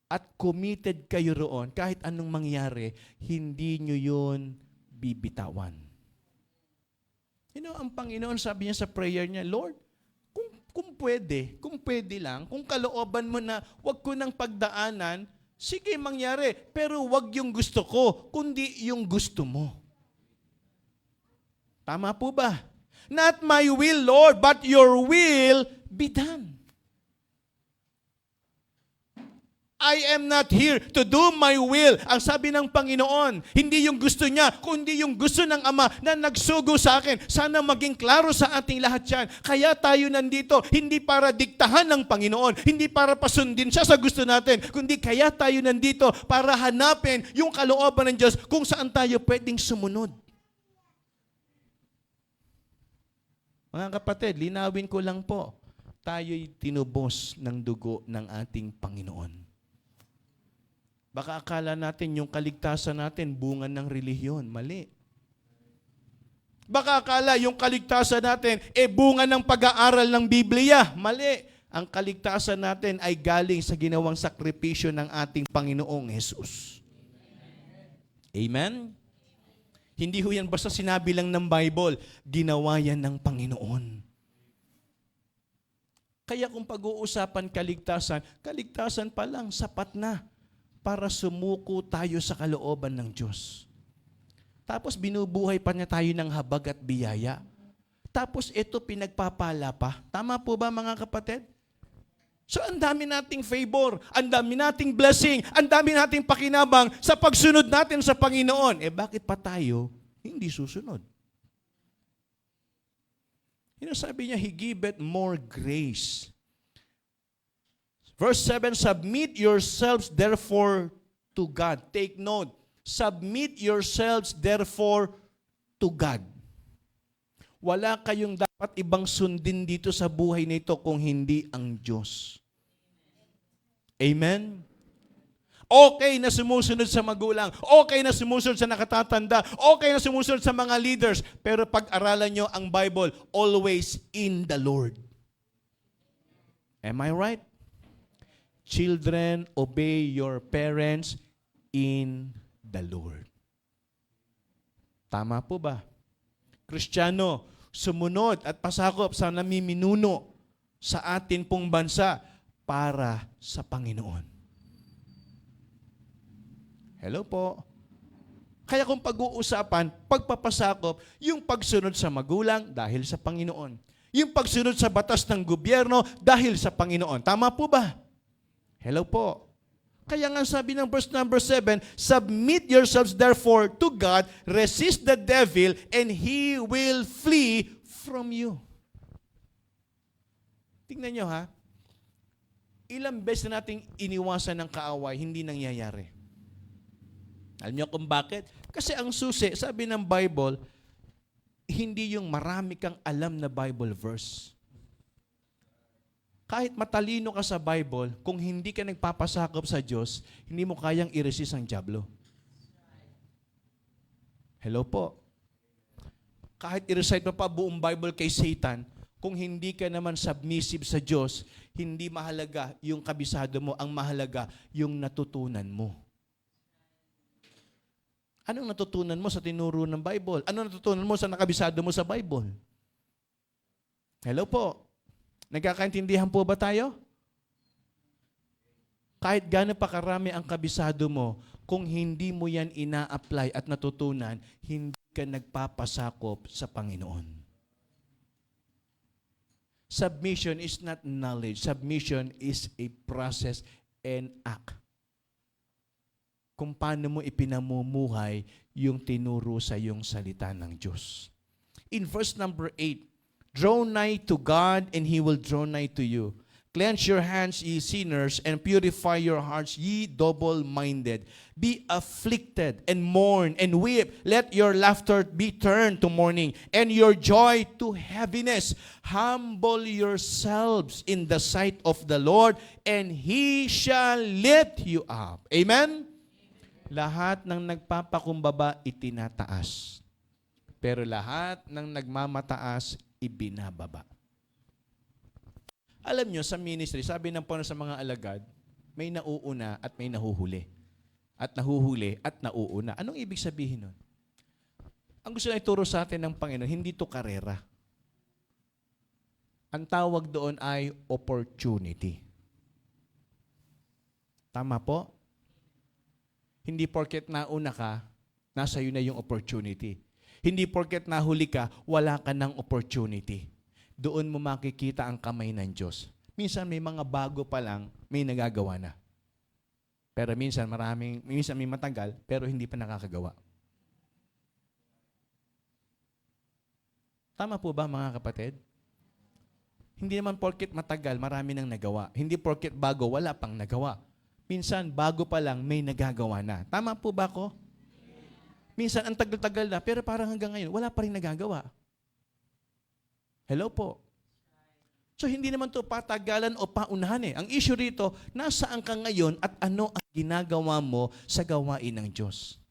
at committed kayo roon, kahit anong mangyari, hindi nyo yun bibitawan. You know, ang Panginoon sabi niya sa prayer niya, Lord, kung pwede lang, kung kalooban mo na wag ko nang pagdaanan, sige mangyari, pero wag yung gusto ko, kundi yung gusto mo. Tama po ba? Not my will, Lord, but your will be done. I am not here to do my will. Ang sabi ng Panginoon, hindi yung gusto niya, kundi yung gusto ng Ama na nagsugo sa akin. Sana maging klaro sa ating lahat yan. Kaya tayo nandito, hindi para diktahan ng Panginoon, hindi para pasundin siya sa gusto natin, kundi kaya tayo nandito para hanapin yung kalooban ng Diyos kung saan tayo pwedeng sumunod. Mga kapatid, linawin ko lang po, tayo'y tinubos ng dugo ng ating Panginoon. Baka akala natin yung kaligtasan natin bunga ng relihiyon. Mali. Baka akala yung kaligtasan natin bunga ng pag-aaral ng Biblia. Mali. Ang kaligtasan natin ay galing sa ginawang sakripisyo ng ating Panginoong Jesus. Amen? Hindi ho yan basta sinabi lang ng Bible. Ginawa yan ng Panginoon. Kaya kung pag-uusapan kaligtasan pa lang, sapat na para sumuko tayo sa kalooban ng Diyos. Tapos binubuhay pa niya tayo ng habag at biyaya. Tapos ito pinagpapala pa. Tama po ba mga kapatid? So ang dami nating favor, ang dami nating blessing, ang dami nating pakinabang sa pagsunod natin sa Panginoon. Bakit pa tayo hindi susunod? Sabi niya, He giveth more grace. Verse 7, submit yourselves therefore to God. Take note, submit yourselves therefore to God. Wala kayong dapat ibang sundin dito sa buhay nito kung hindi ang Diyos. Amen? Okay na sumusunod sa magulang. Okay na sumusunod sa nakatatanda. Okay na sumusunod sa mga leaders. Pero pag-aralan nyo ang Bible, always in the Lord. Am I right? Children, obey your parents in the Lord. Tama po ba? Kristiyano, sumunod at pasakop sa namiminuno sa atin pong bansa para sa Panginoon. Hello po. Kaya kung pag-uusapan, pagpapasakop, yung pagsunod sa magulang dahil sa Panginoon. Yung pagsunod sa batas ng gobyerno dahil sa Panginoon. Tama po ba? Hello po. Kaya nga sabi ng verse number 7, submit yourselves therefore to God, resist the devil, and he will flee from you. Tingnan nyo ha. Ilang beses na nating iniwasan ng kaaway, hindi nangyayari. Alam niyo kung bakit? Kasi ang susi, sabi ng Bible, hindi yung marami kang alam na Bible verse. Kahit matalino ka sa Bible, kung hindi ka nagpapasakop sa Diyos, hindi mo kayang i-resist ang dyablo. Hello po. Kahit i-recite mo pa buong Bible kay Satan, kung hindi ka naman submissive sa Diyos, hindi mahalaga yung kabisado mo, ang mahalaga yung natutunan mo. Anong natutunan mo sa tinuro ng Bible? Anong natutunan mo sa nakabisado mo sa Bible? Hello po. Nagkakaintindihan po ba tayo? Kahit gaano pa karami ang kabisado mo, kung hindi mo yan ina-apply at natutunan, hindi ka nagpapasakop sa Panginoon. Submission is not knowledge. Submission is a process and act. Kung paano mo ipinamumuhay yung tinuro sa iyong salita ng Diyos. In verse number 8, draw nigh to God, and He will draw nigh to you. Cleanse your hands, ye sinners, and purify your hearts, ye double-minded. Be afflicted, and mourn, and weep. Let your laughter be turned to mourning, and your joy to heaviness. Humble yourselves in the sight of the Lord, and He shall lift you up. Amen? Lahat ng nagpapakumbaba, itinataas. Pero lahat ng nagmamataas, ibinababa. Alam nyo, sa ministry, sabi ng Panginoon sa mga alagad, may nauuna at may nahuhuli. At nahuhuli at nauuna. Anong ibig sabihin nun? Ang gusto na ituro sa atin ng Panginoon, hindi to karera. Ang tawag doon ay opportunity. Tama po? Hindi porket nauna ka, nasa iyo na yung opportunity. Hindi porket nahuli ka, wala ka ng opportunity. Doon mo makikita ang kamay ng Diyos. Minsan may mga bago pa lang, may nagagawa na. Pero minsan may matagal, pero hindi pa nakakagawa. Tama po ba mga kapatid? Hindi naman porket matagal, marami nang nagawa. Hindi porket bago, wala pang nagawa. Minsan, bago pa lang, may nagagawa na. Tama po ba ako? Minsan, ang tagal-tagal na, pero parang hanggang ngayon, wala pa rin nagagawa. Hello po. So, hindi naman to patagalan o paunahan eh. Ang issue rito, nasaan ka ngayon at ano ang ginagawa mo sa gawain ng Diyos?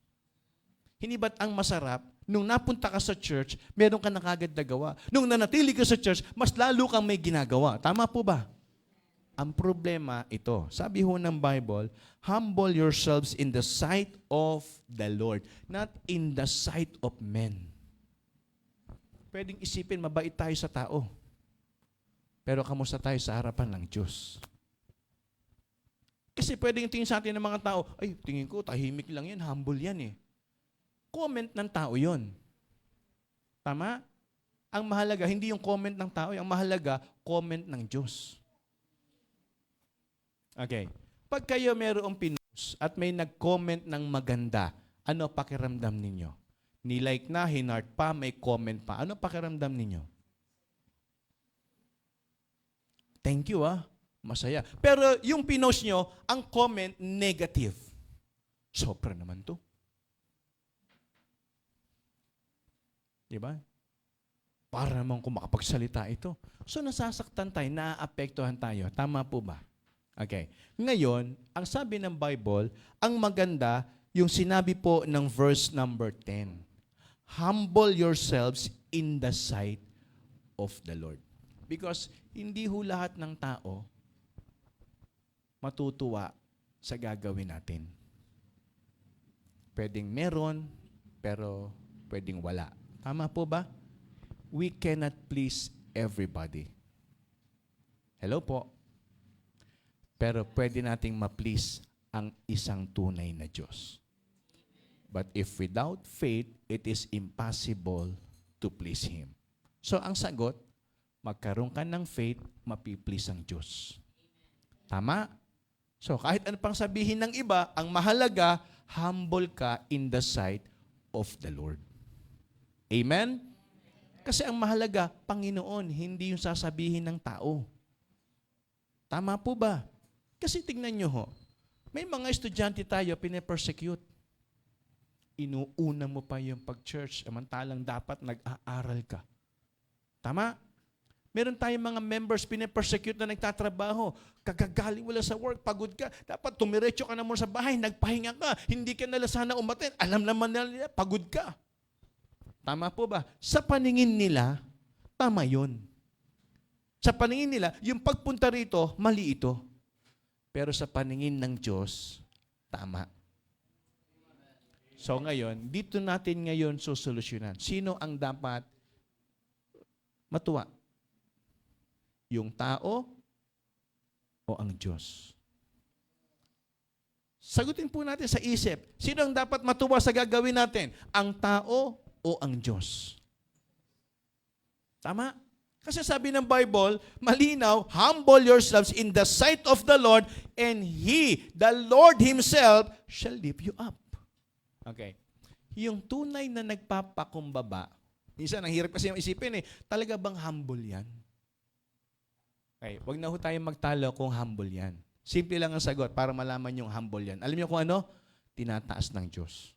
Hindi ba't ang masarap, nung napunta ka sa church, meron ka na kagad nagawa. Nung nanatili ka sa church, mas lalo kang may ginagawa. Tama po ba? Ang problema ito, sabi ho ng Bible, humble yourselves in the sight of the Lord, not in the sight of men. Pwedeng isipin, mabait tayo sa tao. Pero kamusta tayo sa harapan ng Diyos? Kasi pwedeng tingin sa atin ng mga tao, ay, tingin ko, tahimik lang yan, humble yan eh. Comment ng tao yon. Tama? Ang mahalaga, hindi yung comment ng tao, ang mahalaga, comment ng Diyos. Okay. Pag kayo mayroong pinost at may nag-comment ng maganda, ano pakiramdam ninyo? Nilike na, hinart pa, may comment pa. Ano pakiramdam ninyo? Thank you masaya. Pero yung pinost nyo, ang comment, negative. Sobra naman to. Diba? Para naman kung makapagsalita ito. So nasasaktan tayo, naaapektuhan tayo. Tama po ba? Okay. Ngayon, ang sabi ng Bible, ang maganda, yung sinabi po ng verse number 10. Humble yourselves in the sight of the Lord. Because hindi ho lahat ng tao matutuwa sa gagawin natin. Pwedeng meron, pero pwedeng wala. Tama po ba? We cannot please everybody. Hello po. Pero pwede nating ma-please ang isang tunay na Diyos. But if without faith, it is impossible to please Him. So ang sagot, magkaroon ka ng faith, mapiplease ang Diyos. Tama? So kahit ano pang sabihin ng iba, ang mahalaga, humble ka in the sight of the Lord. Amen? Kasi ang mahalaga, Panginoon, hindi yung sasabihin ng tao. Tama po ba? Kasi tingnan nyo ho, may mga estudyante tayo, pine-persecute. Inuuna mo pa yung pag-church, samantalang dapat nag-aaral ka. Tama? Meron tayong mga members, pine-persecute na nagtatrabaho. Kagagaling wala sa work, pagod ka. Dapat tumiretso ka na muna sa bahay, nagpahinga ka. Hindi ka nila sana umaten. Alam naman nila, pagod ka. Tama po ba? Sa paningin nila, tama yun. Sa paningin nila, yung pagpunta rito, mali ito. Pero sa paningin ng Diyos, tama. So ngayon, dito natin ngayon susolusyonan. Sino ang dapat matuwa? Yung tao o ang Diyos? Sagutin po natin sa isip. Sino ang dapat matuwa sa gagawin natin? Ang tao o ang Diyos? Tama? Kasi sabi ng Bible, malinaw, humble yourselves in the sight of the Lord, and He, the Lord Himself, shall lift you up. Okay. Yung tunay na nagpapakumbaba, minsan ang hirap kasi yung isipin talaga bang humble yan? Okay, wag na ho tayong magtalo kung humble yan. Simple lang ang sagot para malaman yung humble yan. Alam niyo kung ano? Tinataas ng Diyos.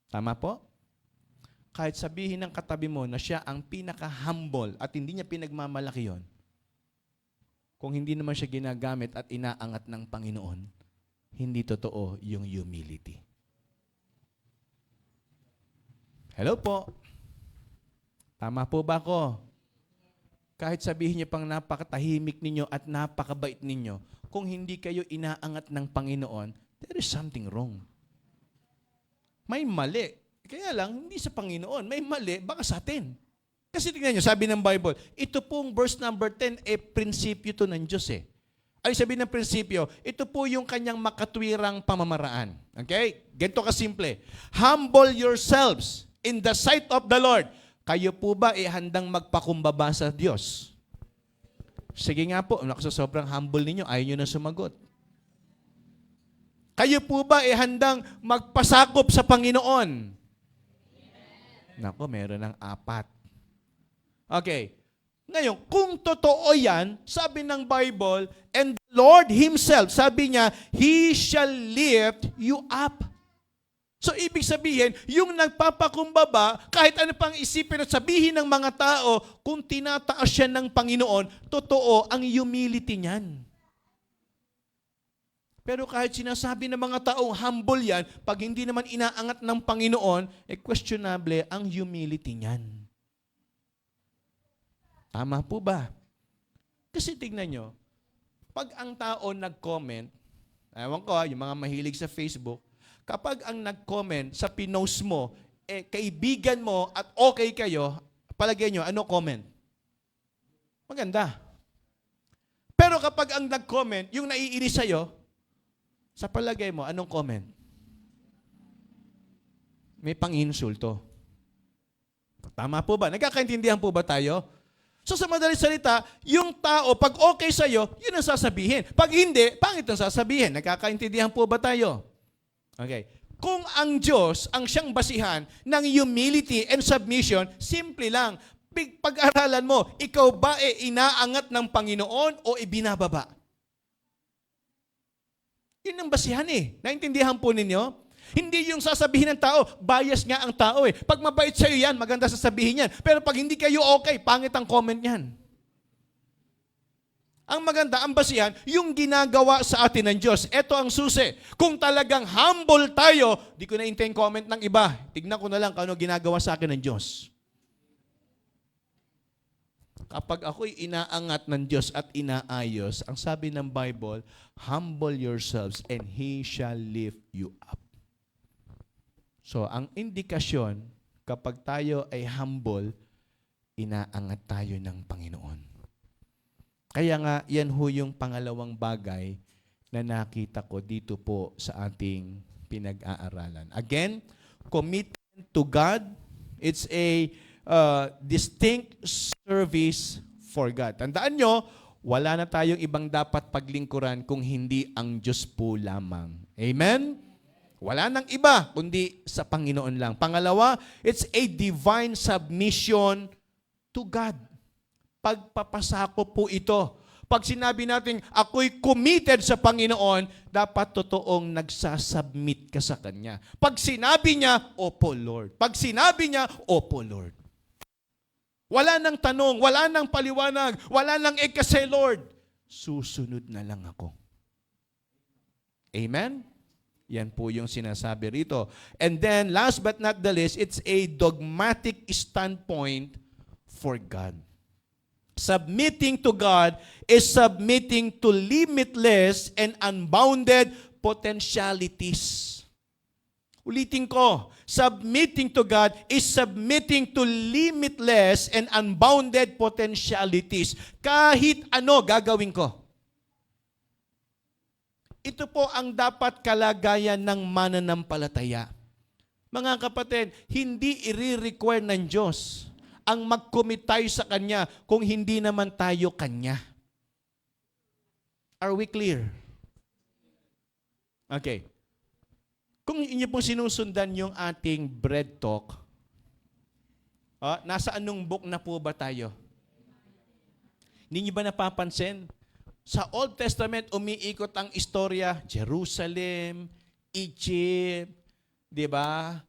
Tama po? Kahit sabihin ng katabi mo na siya ang pinaka-humble at hindi niya pinagmamalaki yon, kung hindi naman siya ginagamit at inaangat ng Panginoon, hindi totoo yung humility. Hello po. Tama po ba ako? Kahit sabihin niyo pang napakatahimik ninyo at napakabait ninyo, kung hindi kayo inaangat ng Panginoon, there is something wrong. May mali. Kaya lang, hindi sa Panginoon. May mali, baka sa atin. Kasi tingnan nyo, sabi ng Bible, ito pong verse number 10, prinsipyo to ng Diyos Ay sabi ng prinsipyo, ito po yung kanyang makatwirang pamamaraan. Okay? Ganito kasimple. Humble yourselves in the sight of the Lord. Kayo po ba handang magpakumbaba sa Diyos? Sige nga po, sa sobrang humble ninyo, ayaw nyo na sumagot. Kayo po ba handang magpasakop sa Panginoon? Nako, meron ng 4. Okay. Ngayon, kung totoo yan, sabi ng Bible, and the Lord Himself, sabi niya, He shall lift you up. So, ibig sabihin, yung nagpapakumbaba, kahit ano pang isipin at sabihin ng mga tao, kung tinataas siya ng Panginoon, totoo ang humility niyan. Pero kahit sinasabi ng mga taong humble yan, pag hindi naman inaangat ng Panginoon, questionable ang humility niyan. Tama po ba? Kasi tignan nyo, pag ang tao nag-comment, ewan ko yung mga mahilig sa Facebook, kapag ang nag-comment sa pinost mo, kaibigan mo at okay kayo, palagay nyo, ano comment? Maganda. Pero kapag ang nag-comment, yung naiinis sa'yo, sa palagay mo, anong comment? May pang-insulto. Tama po ba? Nagkakaintindihan po ba tayo? So sa madaling salita, yung tao, pag okay sa'yo, yun ang sasabihin. Pag hindi, pangit ang sasabihin. Nagkakaintindihan po ba tayo? Okay. Kung ang Diyos ang siyang basihan ng humility and submission, simple lang. Pag-aralan mo, ikaw ba inaangat ng Panginoon o ibinababa? Yun ang basihan Naintindihan po ninyo? Hindi yung sasabihin ng tao, bias nga ang tao Pag mabait sa'yo yan, maganda sasabihin yan. Pero pag hindi kayo okay, pangit ang comment yan. Ang maganda, ang basihan, yung ginagawa sa atin ng Diyos. Ito ang susi. Kung talagang humble tayo, di ko na intend comment ng iba. Tignan ko na lang kung ano ginagawa sa akin ng Diyos. Kapag ako'y inaangat ng Diyos at inaayos, ang sabi ng Bible, humble yourselves and He shall lift you up. So, ang indikasyon, kapag tayo ay humble, inaangat tayo ng Panginoon. Kaya nga, yan ho yung pangalawang bagay na nakita ko dito po sa ating pinag-aaralan. Again, commitment to God, it's a distinct service for God. Tandaan nyo, wala na tayong ibang dapat paglingkuran kung hindi ang Diyos po lamang. Amen? Wala nang iba, kundi sa Panginoon lang. Pangalawa, it's a divine submission to God. Pagpapasako po ito. Pag sinabi natin, ako'y committed sa Panginoon, dapat totoong nagsasubmit ka sa Kanya. Pag sinabi niya, Opo, Lord. Pag sinabi niya, Opo, Lord. Wala nang tanong, wala nang paliwanag, wala nang kasi, Lord. Susunod na lang ako. Amen? Yan po yung sinasabi rito. And then, last but not the least, it's a dogmatic standpoint for God. Submitting to God is submitting to limitless and unbounded potentialities. Ulitin ko, submitting to God is submitting to limitless and unbounded potentialities. Kahit ano gagawin ko. Ito po ang dapat kalagayan ng mananampalataya. Mga kapatid, hindi i-require ng Diyos ang mag-commit tayo sa Kanya kung hindi naman tayo Kanya. Are we clear? Okay. Kung inyo pong sinusundan yung ating bread talk, nasa anong book na po ba tayo? Hindi niyo ba napapansin? Sa Old Testament, umiikot ang istorya, Jerusalem, Egypt, di ba?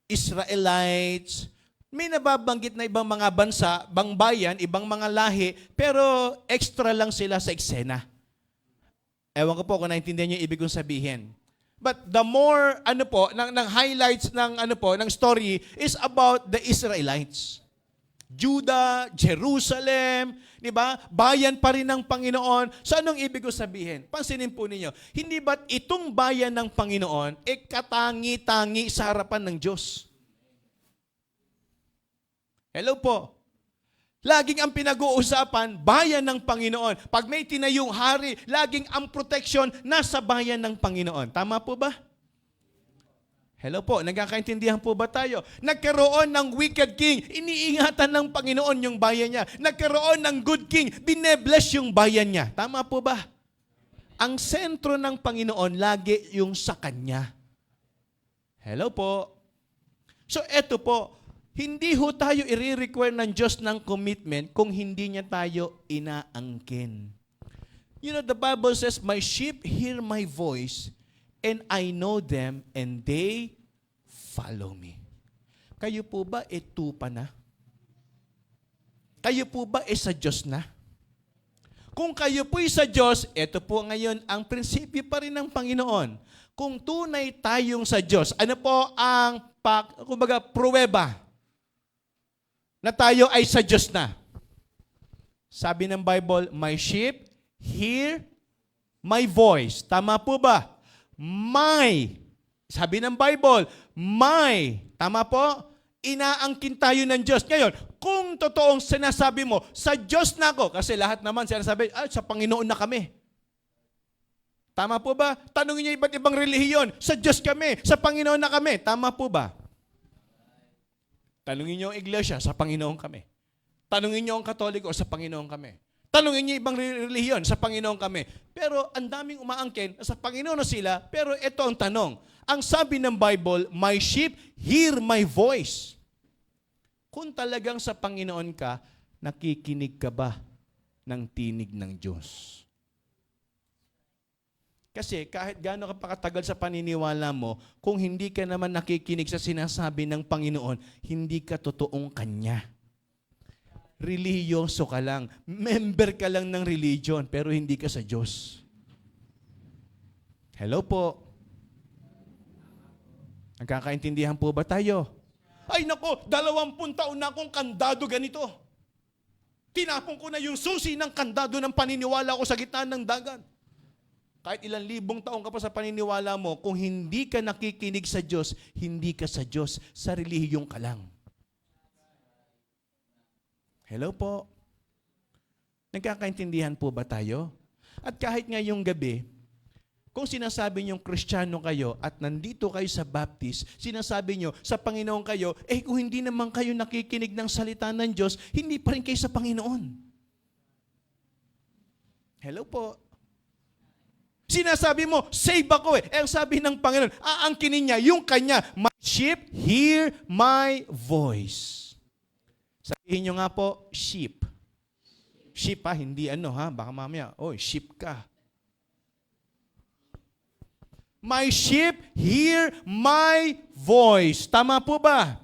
Israelites. May nababanggit na ibang mga bansa, ibang bayan, ibang mga lahi, pero extra lang sila sa eksena. Ewan ko po kung naintindihan niyo yung ibig kong sabihin. But the more ng highlights ng story is about the Israelites. Judah, Jerusalem, di ba? Bayan pa rin ng Panginoon. So anong ibig ko sabihin? Pansinin po ninyo, hindi ba't itong bayan ng Panginoon katangi-tangi sa harapan ng Diyos? Hello po. Laging ang pinag-uusapan, bayan ng Panginoon. Pag may tinayong hari, laging ang protection nasa bayan ng Panginoon. Tama po ba? Hello po, nagkakaintindihan po ba tayo? Nagkaroon ng wicked king, iniingatan ng Panginoon yung bayan niya. Nagkaroon ng good king, binebless yung bayan niya. Tama po ba? Ang sentro ng Panginoon, lagi yung sa Kanya. Hello po. So eto po, hindi ho tayo i-require ng Diyos ng commitment kung hindi niya tayo inaangkin. You know, the Bible says, my sheep hear my voice, and I know them, and they follow me. Kayo po ba tupa na? Kayo po ba sa Diyos na? Kung kayo po'y sa Diyos, ito po ngayon ang prinsipyo pa rin ng Panginoon. Kung tunay tayong sa Diyos, ano po ang pruweba na tayo ay sa Diyos na? Sabi ng Bible, my sheep hear my voice. Tama po ba? My. Sabi ng Bible, my. Tama po? Inaangkin tayo ng Diyos. Ngayon, kung totoong sinasabi mo, sa Diyos na ako, kasi lahat naman sinasabi, sa Panginoon na kami. Tama po ba? Tanungin niyo iba't ibang relihiyon, sa Diyos kami, sa Panginoon na kami. Tama po ba? Tanungin niyo ang iglesia, sa Panginoon kami. Tanungin niyo ang Katoliko, sa Panginoon kami. Tanungin niyo ibang relihiyon, sa Panginoon kami. Pero ang daming umaangkin, sa Panginoon na sila, pero ito ang tanong. Ang sabi ng Bible, my sheep hear my voice. Kung talagang sa Panginoon ka, nakikinig ka ba ng tinig ng Diyos? Kasi kahit gaano ka pa katagal sa paniniwala mo, kung hindi ka naman nakikinig sa sinasabi ng Panginoon, hindi ka totoong Kanya. Religyoso ka lang. Member ka lang ng religion, pero hindi ka sa Diyos. Hello po. Nagkakaintindihan po ba tayo? Ay nako, 20 taon na akong kandado ganito. Tinapon ko na yung susi ng kandado ng paniniwala ko sa gitna ng dagat. Kahit ilang libong taon ka pa sa paniniwala mo, kung hindi ka nakikinig sa Diyos, hindi ka sa Diyos, sa relihiyong ka lang. Hello po. Nagkakaintindihan po ba tayo? At kahit ngayong gabi, kung sinasabi niyong Kristiyano kayo at nandito kayo sa Baptist, sinasabi niyo sa Panginoon kayo, kung hindi naman kayo nakikinig ng salita ng Diyos, hindi pa rin kayo sa Panginoon. Hello po. Sinasabi mo, save ako ang sabi ng Panginoon, aangkinin niya yung Kanya, my sheep hear my voice. Sabihin niyo nga po, sheep. Sheep hindi baka mamaya, sheep ka. My sheep hear my voice. Tama po ba?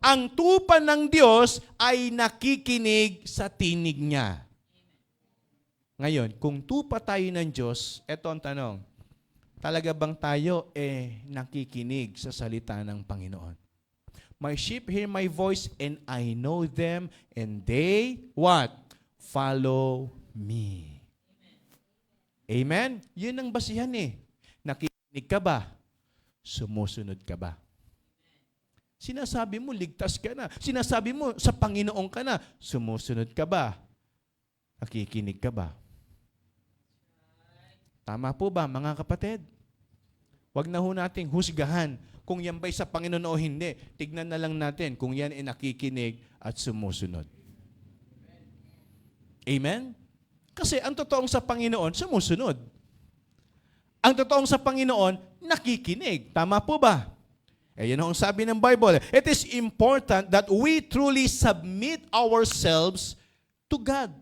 Ang tupa ng Diyos ay nakikinig sa tinig niya. Ngayon, kung tupa tayo ng Diyos, eto ang tanong, talaga bang tayo nakikinig sa salita ng Panginoon? My sheep hear my voice and I know them and they, what? Follow me. Amen? Yun ang basihan Nakikinig ka ba? Sumusunod ka ba? Sinasabi mo, ligtas ka na. Sinasabi mo, sa Panginoon ka na. Sumusunod ka ba? Nakikinig ka ba? Tama po ba, mga kapatid? Huwag na ho nating husgahan kung yan ba'y sa Panginoon o hindi. Tignan na lang natin kung yan ay nakikinig at sumusunod. Amen? Kasi ang totoong sa Panginoon, sumusunod. Ang totoong sa Panginoon, nakikinig. Tama po ba? Yan ang sabi ng Bible. It is important that we truly submit ourselves to God.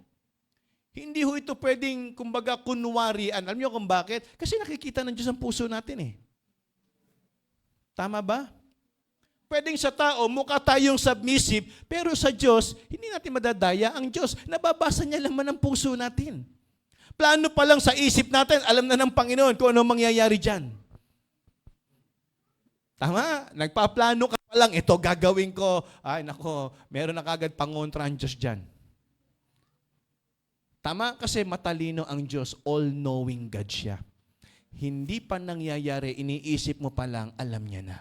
Hindi ho ito pwedeng, kumbaga, kunwarian. Alam niyo kung bakit? Kasi nakikita ng Diyos ang puso natin Tama ba? Pwedeng sa tao, mukha tayong submissive, pero sa Diyos, hindi natin madadaya ang Diyos. Nababasa niya naman ang puso natin. Plano pa lang sa isip natin, alam na ng Panginoon kung anong mangyayari dyan. Tama? Nagpaplano ka pa lang, ito gagawin ko. Ay, nako, meron na kagad pangontra ang Diyos dyan. Tama? Kasi matalino ang Diyos, all-knowing God siya. Hindi pa nangyayari, iniisip mo pa lang, alam niya na.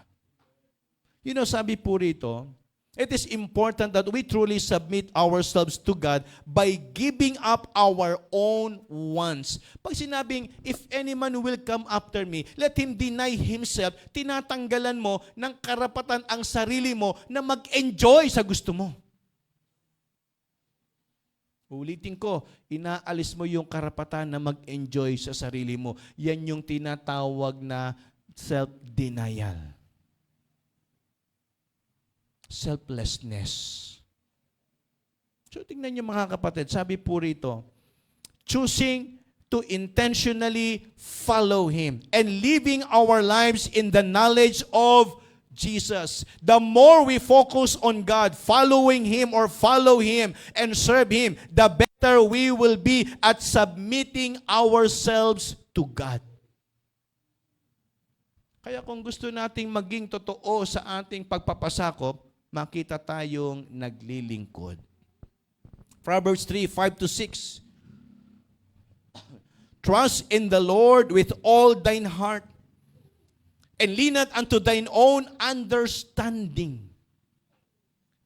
Sabi po rito, it is important that we truly submit ourselves to God by giving up our own wants. Pag sinabing, if any man will come after me, let him deny himself, tinatanggalan mo ng karapatan ang sarili mo na mag-enjoy sa gusto mo. Ulitin ko, inaalis mo yung karapatan na mag-enjoy sa sarili mo. Yan yung tinatawag na self-denial. Selflessness. So tingnan niyo mga kapatid, sabi po rito, choosing to intentionally follow Him and living our lives in the knowledge of Jesus. The more we focus on God, following Him or follow Him and serve Him, the better we will be at submitting ourselves to God. Kaya kung gusto nating maging totoo sa ating pagpapasakop, makita tayong naglilingkod. Proverbs 3:5-6. Trust in the Lord with all thine heart, and lean not unto thine own understanding.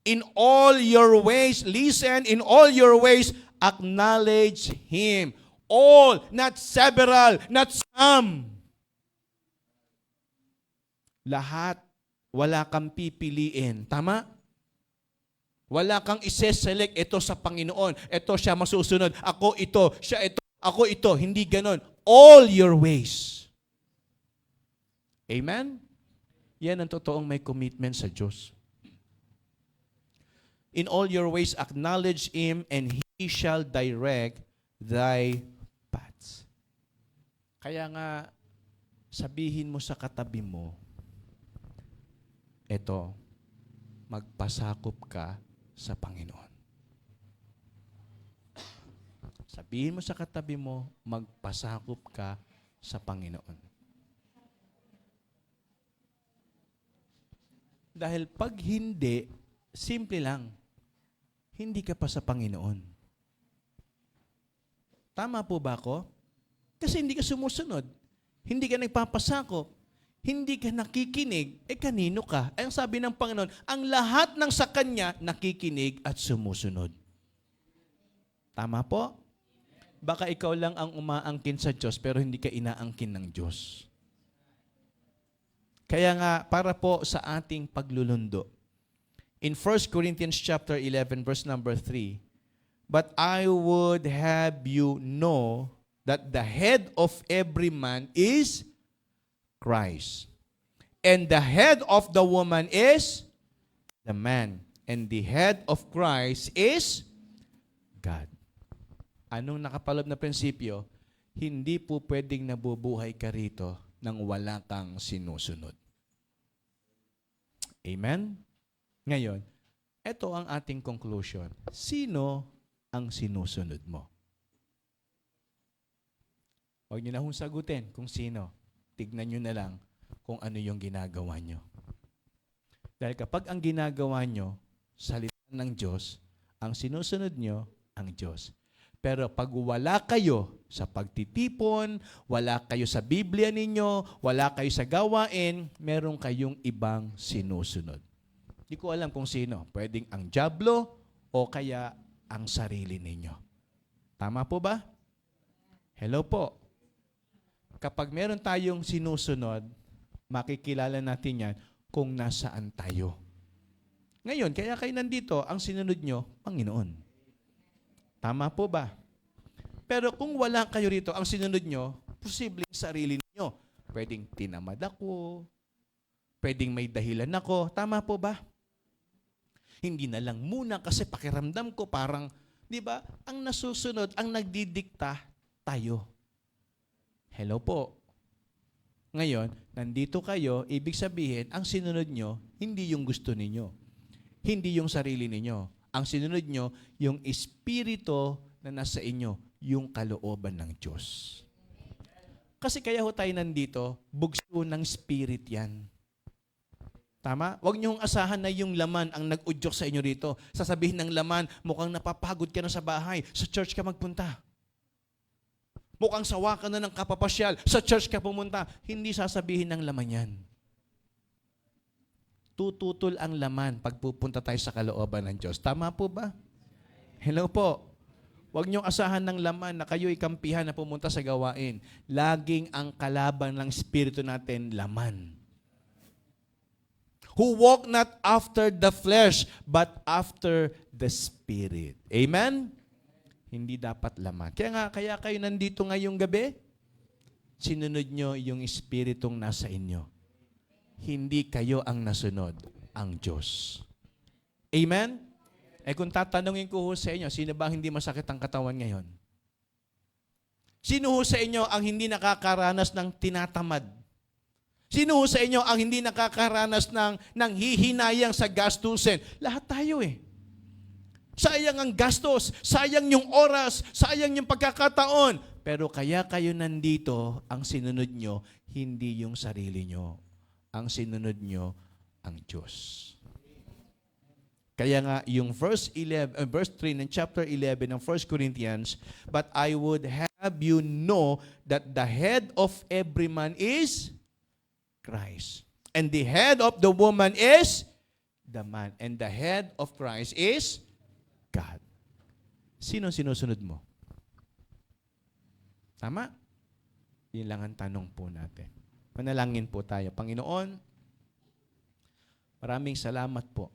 In all your ways, listen, in all your ways, acknowledge Him. All, not several, not some. Lahat. Wala kang pipiliin. Tama? Wala kang ise-select. Ito sa Panginoon. Ito siya masusunod. Ako ito. Siya ito. Ako ito. Hindi ganon. All your ways. Amen? Yan ang totoong may commitment sa Diyos. In all your ways acknowledge Him, and He shall direct thy paths. Kaya nga, sabihin mo sa katabi mo, eto, magpasakop ka sa Panginoon. Sabihin mo sa katabi mo, magpasakop ka sa Panginoon. Dahil pag hindi, simple lang, hindi ka pa sa Panginoon. Tama po ba ako? Kasi hindi ka sumusunod. Hindi ka nagpapasakop. Hindi ka nakikinig. Kanino ka? Ang sabi ng Panginoon, ang lahat ng sa Kanya nakikinig at sumusunod. Tama po? Baka ikaw lang ang umaangkin sa Diyos pero hindi ka inaangkin ng Diyos. Kaya nga, para po sa ating paglulundo, in 1 Corinthians chapter 11, verse number 3, but I would have you know that the head of every man is Christ. And the head of the woman is the man. And the head of Christ is God. Anong nakapaloob na prinsipyo? Hindi po pwedeng nabubuhay ka rito nang wala kang sinusunod. Amen? Ngayon, ito ang ating conclusion. Sino ang sinusunod mo? Huwag niyo na hong sagutin kung sino. Tignan niyo na lang kung ano yung ginagawa niyo. Dahil kapag ang ginagawa niyo, salita ng Diyos, ang sinusunod niyo, ang Diyos. Pero pag wala kayo sa pagtitipon, wala kayo sa Biblia ninyo, wala kayo sa gawain, meron kayong ibang sinusunod. Hindi ko alam kung sino. Pwedeng ang dyablo o kaya ang sarili ninyo. Tama po ba? Hello po. Kapag meron tayong sinusunod, makikilala natin yan kung nasaan tayo. Ngayon, kaya kayo nandito, ang sinunod nyo, Panginoon. Tama po ba? Pero kung wala kayo rito, ang sinunod nyo, posibleng sarili niyo. Pwedeng tinamad ako, pwedeng may dahilan ako. Tama po ba? Hindi na lang muna kasi pakiramdam ko parang, di ba, ang nasusunod, ang nagdidikta, tayo. Hello po. Ngayon, nandito kayo, ibig sabihin, ang sinunod nyo, hindi yung gusto ninyo. Hindi yung sarili ninyo. Ang sinunod nyo, yung espiritu na nasa inyo, yung kalooban ng Diyos. Kasi kaya ho tayo nandito, bugso ng spirit yan. Tama? Huwag niyong asahan na yung laman ang nag-udyok sa inyo rito. Sasabihin ng laman, mukhang napapagod ka na sa bahay, sa church ka magpunta. Mukhang sawa ka na ng kapapasyal, sa church ka pumunta. Hindi sasabihin ng laman yan. Tututol ang laman pag pupunta tayo sa kalooban ng Diyos. Tama po ba? Hello po. Huwag niyong asahan ng laman na kayo'y kampihan na pumunta sa gawain. Laging ang kalaban ng spirito natin, laman. Who walk not after the flesh, but after the Spirit. Amen? Hindi dapat laman. Kaya kayo nandito ngayong gabi, sinunod nyo yung espiritong nasa inyo. Hindi kayo ang nasunod, ang Diyos. Amen? Kung tatanungin ko ho sa inyo, sino ba hindi masakit ang katawan ngayon? Sino ho sa inyo ang hindi nakakaranas ng tinatamad? Sino ho sa inyo ang hindi nakakaranas ng hihinayang sa gastusin? Lahat tayo eh. Sayang ang gastos, sayang yung oras, sayang yung pagkakataon. Pero kaya kayo nandito, ang sinunod nyo, hindi yung sarili nyo. Ang sinunod nyo, ang Diyos. Kaya nga, yung verse 3 ng chapter 11 ng 1 Corinthians, but I would have you know that the head of every man is Christ. And the head of the woman is the man. And the head of Christ is God. Sino sinusunod mo? Tama? Yun lang ang tanong po natin. Manalangin po tayo. Panginoon, maraming salamat po